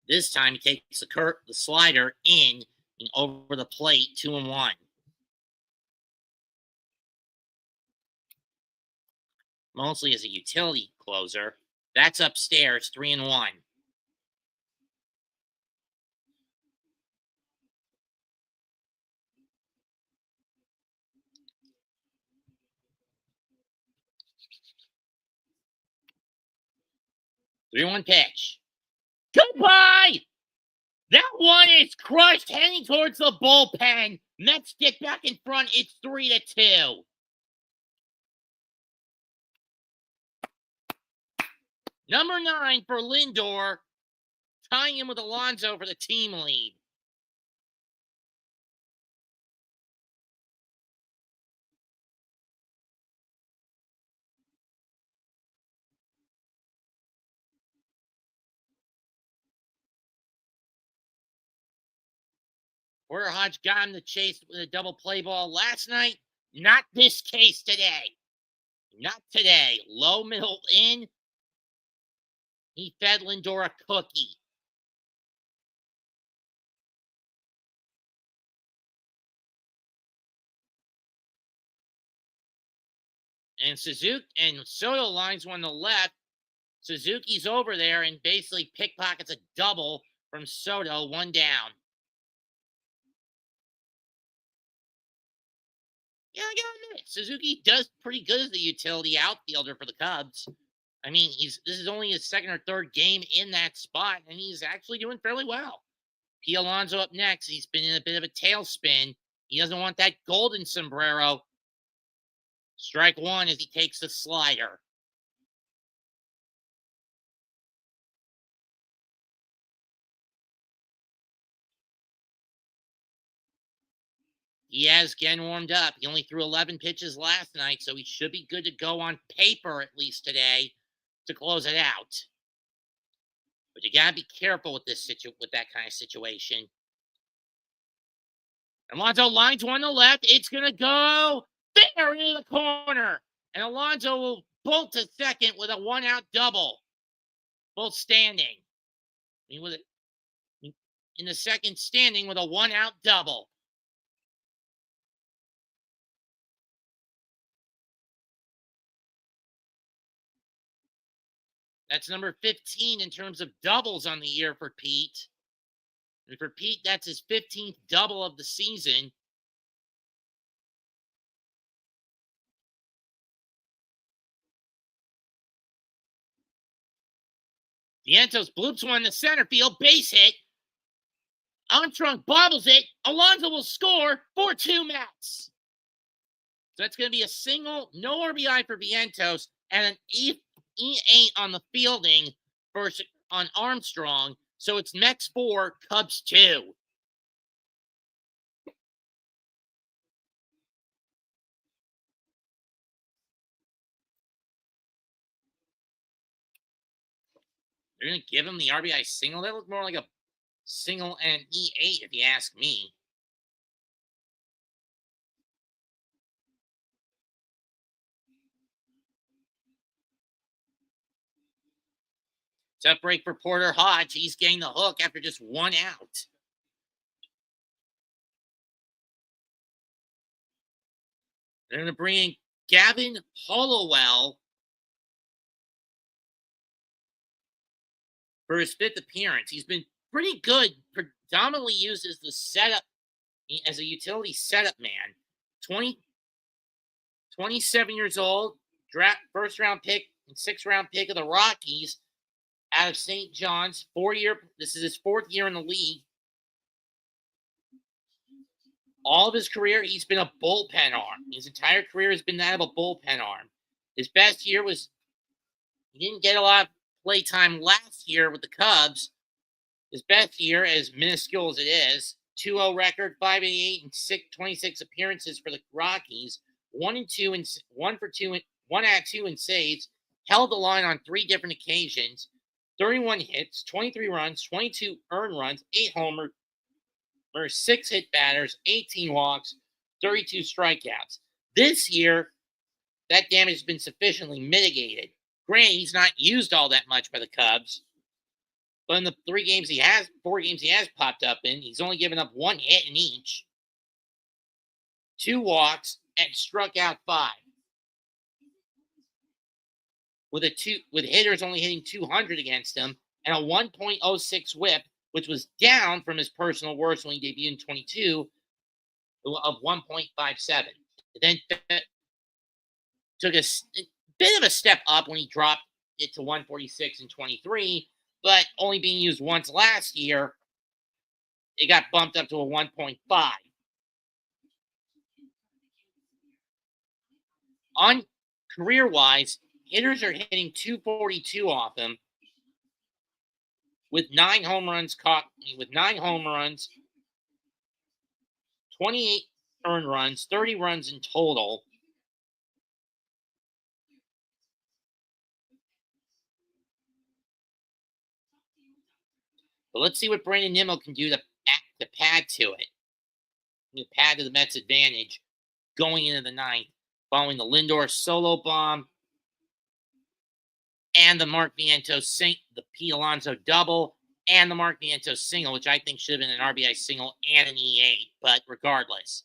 Speaker 1: This time he takes the slider in and over the plate, 2-1. Mostly as a utility closer. That's upstairs, 3-1. Three-one pitch. Goodbye! That one is crushed, heading towards the bullpen. Mets get back in front. It's 3-2. Number 9 for Lindor, tying him with Alonso for the team lead. Porter Hodge got him to chase with a double play ball last night. Not this case today. Not today. Low, middle, in. He fed Lindor a cookie. And Suzuki and Soto lines one to the left. Suzuki's over there and basically pickpockets a double from Soto, one down. Yeah, I gotta admit, Suzuki does pretty good as the utility outfielder for the Cubs. I mean, this is only his second or third game in that spot, and he's actually doing fairly well. P. Alonso up next. He's been in a bit of a tailspin. He doesn't want that golden sombrero. Strike one as he takes the slider. He has again warmed up. He only threw 11 pitches last night, so he should be good to go on paper at least today to close it out. But you gotta be careful with with that kind of situation. Alonso lines one to the left. It's gonna go there into the corner, and Alonso will bolt to second with a one-out double. Both standing. I mean, with it in the second standing with a one-out double. That's number 15 in terms of doubles on the year for Pete. And for Pete, that's his 15th double of the season. Vientos bloops one to center field, base hit. Armstrong bobbles it. Alonso will score 4-2 Mets. So that's going to be a single, no RBI for Vientos, and an E8 on the fielding on Armstrong. So it's Mets 4, Cubs 2. They're going to give him the RBI single. That looked more like a single and an E8, if you ask me. Tough break for Porter Hodge. He's getting the hook after just one out. They're going to bring in Gavin Hollowell for his 5th appearance. He's been pretty good, predominantly used as the setup, as a utility setup man. 27 years old, draft first round pick and 6th round pick of the Rockies out of St. John's. This is his 4th year in the league. All of his career, he's been a bullpen arm. His entire career has been that of a bullpen arm. His best year was, he didn't get a lot of play time last year with the Cubs. His best year, as minuscule as it is, 2-0 record, 588 and 26 appearances for the Rockies, 1-2 and 1 out of 2 in saves, held the line on 3 different occasions, 31 hits, 23 runs, 22 earned runs, 8 homers, 6 hit batters, 18 walks, 32 strikeouts. This year, that damage has been sufficiently mitigated. Granted, he's not used all that much by the Cubs, but in the 4 games he has popped up in, he's only given up 1 hit in each, 2 walks, and struck out 5. With hitters only hitting 200 against him, and a 1.06 WHIP, which was down from his personal worst when he debuted in 22 of 1.57. It then took a bit of a step up when he dropped it to 146 in 23, but only being used once last year, it got bumped up to a 1.5. On career-wise, hitters are hitting 242 off him, with 9 home runs, 28 earned runs, 30 runs in total. But let's see what Brandon Nimmo can do to pad to it. To pad to the Mets' advantage going into the 9th, following the Lindor solo bomb and the Mark Vientos the P. Alonso double, and the Mark Vientos single, which I think should have been an RBI single and an E8, but regardless.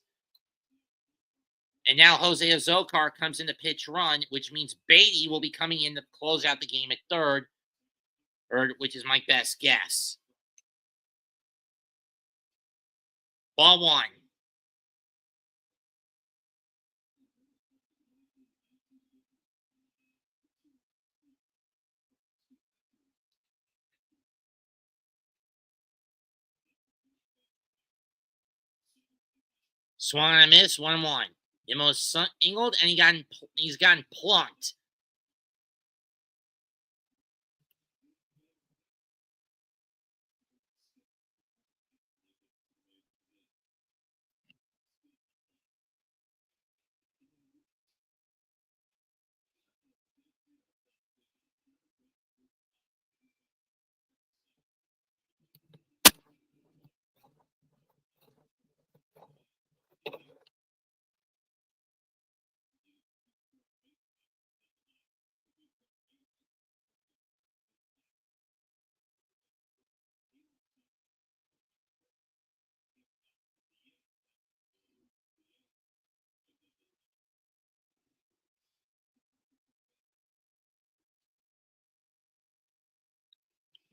Speaker 1: And now Jose Azokar comes in to pitch run, which means Beatty will be coming in to close out the game at third, or which is my best guess. Ball one. Swung and a miss, 1-1. Nimmo angled, and he's gotten plunked.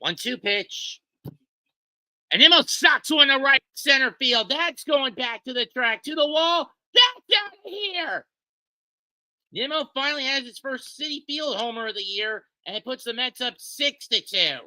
Speaker 1: One-two pitch. And Nimmo sucks one to right center field. That's going back to the track, to the wall. That's out of here. Nimmo finally has his first Citi Field homer of the year, and it puts the Mets up 6-2.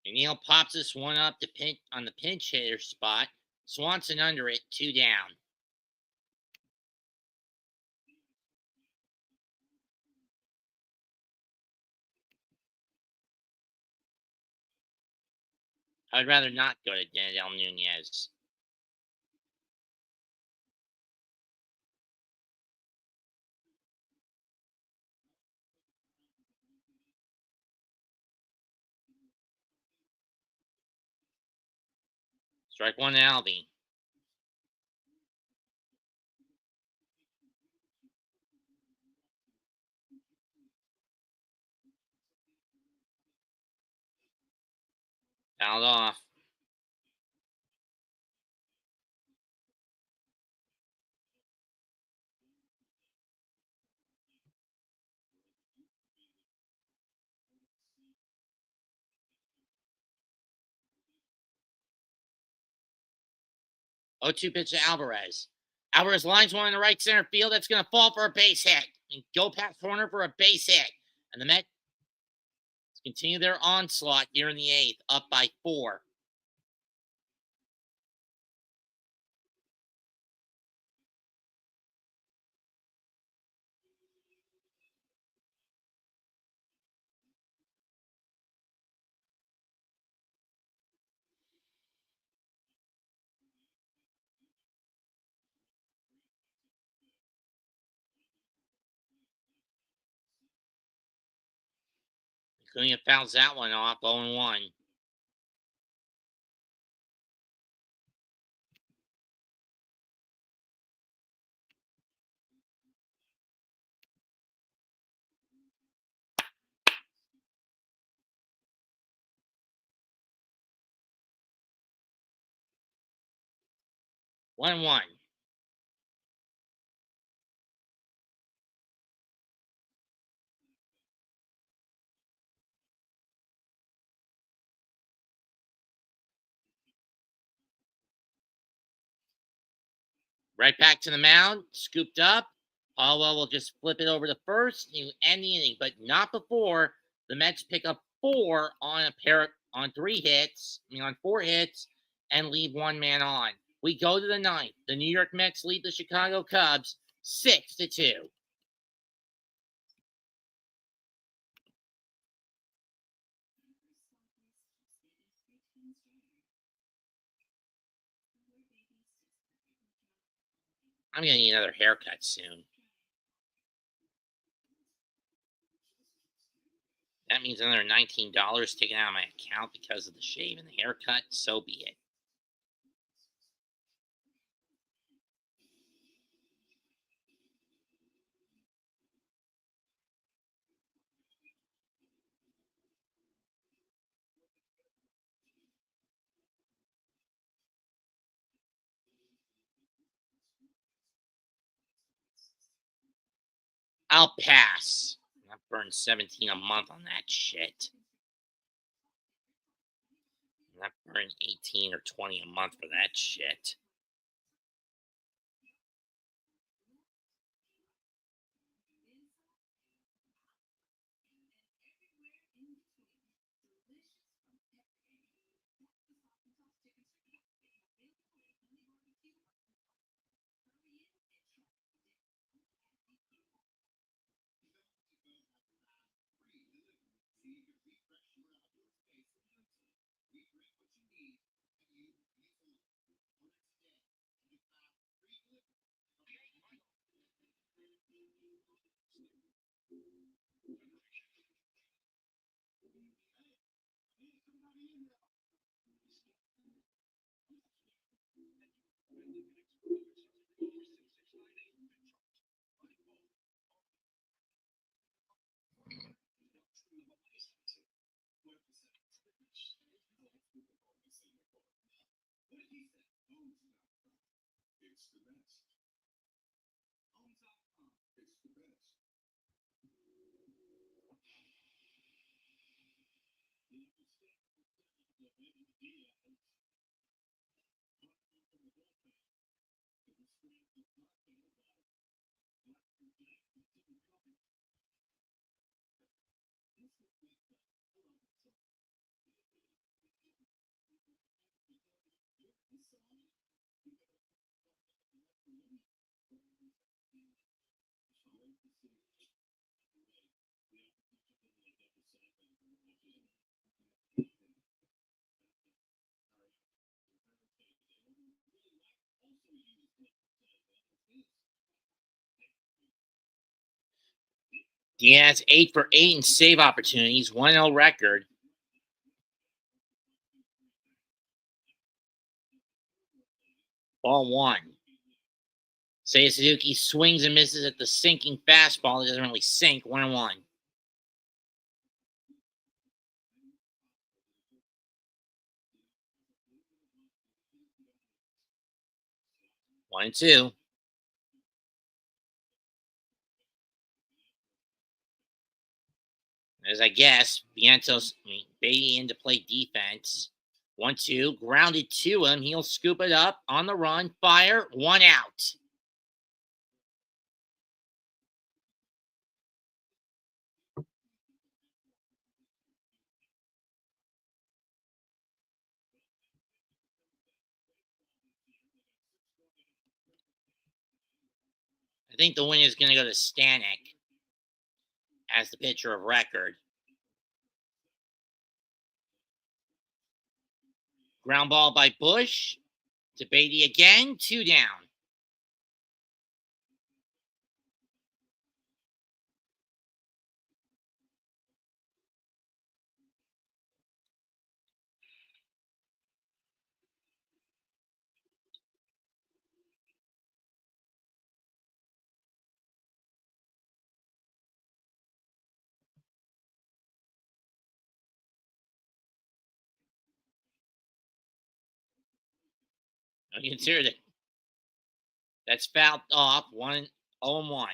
Speaker 1: Neal pops this one up to on the pinch hitter spot. Swanson under it, 2 down. I'd rather not go to Daniel Nunez. Strike one to Alvey. Fouled off. Oh, 2 pitch to Alvarez. Alvarez lines one in the right center field. That's going to fall for a base hit. And go past corner for a base hit. And the Mets continue their onslaught here in the 8th, up by 4. Acuna fouls that one off, 0-1. One. Right back to the mound, scooped up. Caldwell will just flip it over to first. You end the inning, but not before the Mets pick up four on on 3 hits. On 4 hits, and leave one man on. We go to the ninth. The New York Mets lead the Chicago Cubs 6-2. I'm gonna need another haircut soon. That means another $19 taken out of my account because of the shave and the haircut. So be it. I'll pass. I burned 17 a month on that shit. I burned 18 or 20 a month for that shit. Diaz 8 for 8 in save opportunities, 1-0 record. Ball 1. Seiya Suzuki swings and misses at the sinking fastball. It doesn't really sink. 1-1. One and two. As I guess, Beatty in to play defense. 1-2, grounded to him. He'll scoop it up on the run. Fire, 1 out. I think the win is going to go to Stanek as the pitcher of record. Ground ball by Bush to Beatty again. 2 down. I considered it. That's fouled off. 1-0-1.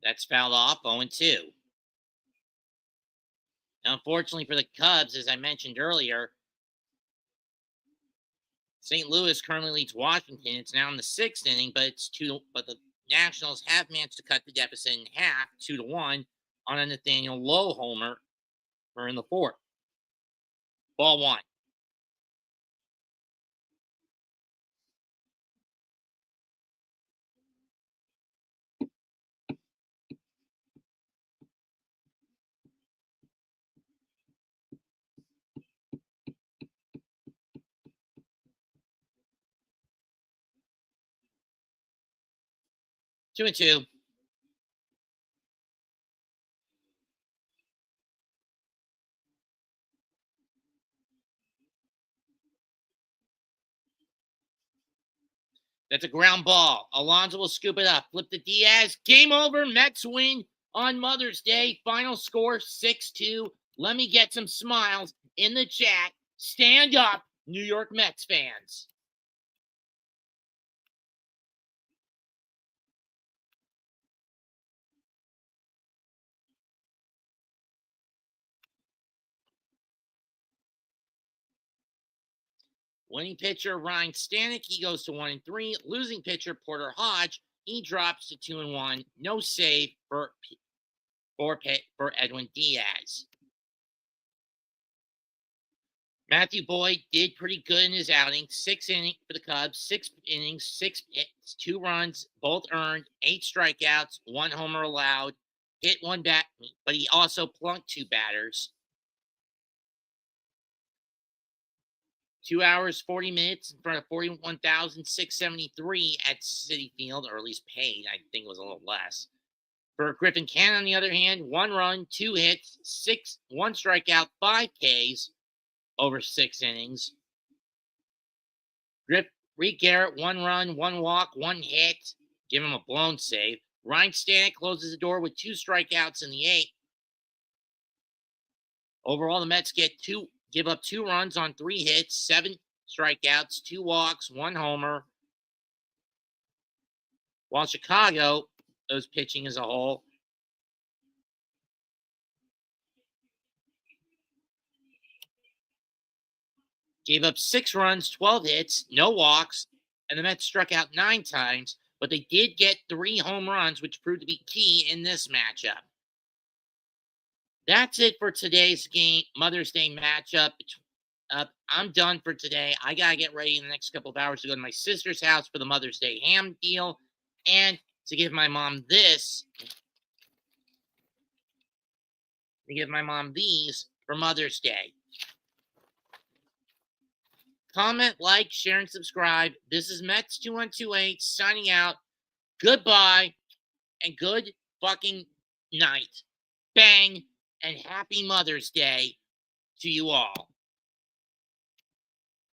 Speaker 1: That's fouled off, 0-2. Now, unfortunately for the Cubs, as I mentioned earlier, St. Louis currently leads Washington. It's now in the 6th inning, but the Nationals have managed to cut the deficit in half, 2-1, on a Nathaniel Lowe homer in the 4th. Ball 1. Two and two. That's a ground ball. Alonso will scoop it up. Flip to Diaz. Game over. Mets win on Mother's Day. Final score 6-2. Let me get some smiles in the chat. Stand up, New York Mets fans. Winning pitcher Ryan Stanek, he goes to 1-3. Losing pitcher Porter Hodge, he drops to 2-1. No save for Edwin Diaz. Matthew Boyd did pretty good in his outing. 6 innings for the Cubs, 6 innings, 6 hits, 2 runs, both earned, 8 strikeouts, 1 homer allowed, hit 1 bat, but he also plunked 2 batters. 2 hours, 40 minutes in front of 41,673 at Citi Field, or at least paid. I think it was a little less. For Griffin Cannon, on the other hand, 1 run, 2 hits, 1 strikeout, 5 Ks over 6 innings. Reed Garrett, 1 run, 1 walk, 1 hit. Give him a blown save. Ryan Stanek closes the door with 2 strikeouts in the 8th. Overall, the Mets give up 2 runs on 3 hits, 7 strikeouts, 2 walks, 1 homer. While Chicago, those pitching as a whole, gave up 6 runs, 12 hits, no walks, and the Mets struck out 9 times, but they did get 3 home runs, which proved to be key in this matchup. That's it for today's game, Mother's Day matchup. I'm done for today. I got to get ready in the next couple of hours to go to my sister's house for the Mother's Day ham deal and to give my mom this. To give my mom these for Mother's Day. Comment, like, share, and subscribe. This is Mets2128 signing out. Goodbye and good fucking night. Bang and happy Mother's Day to you all.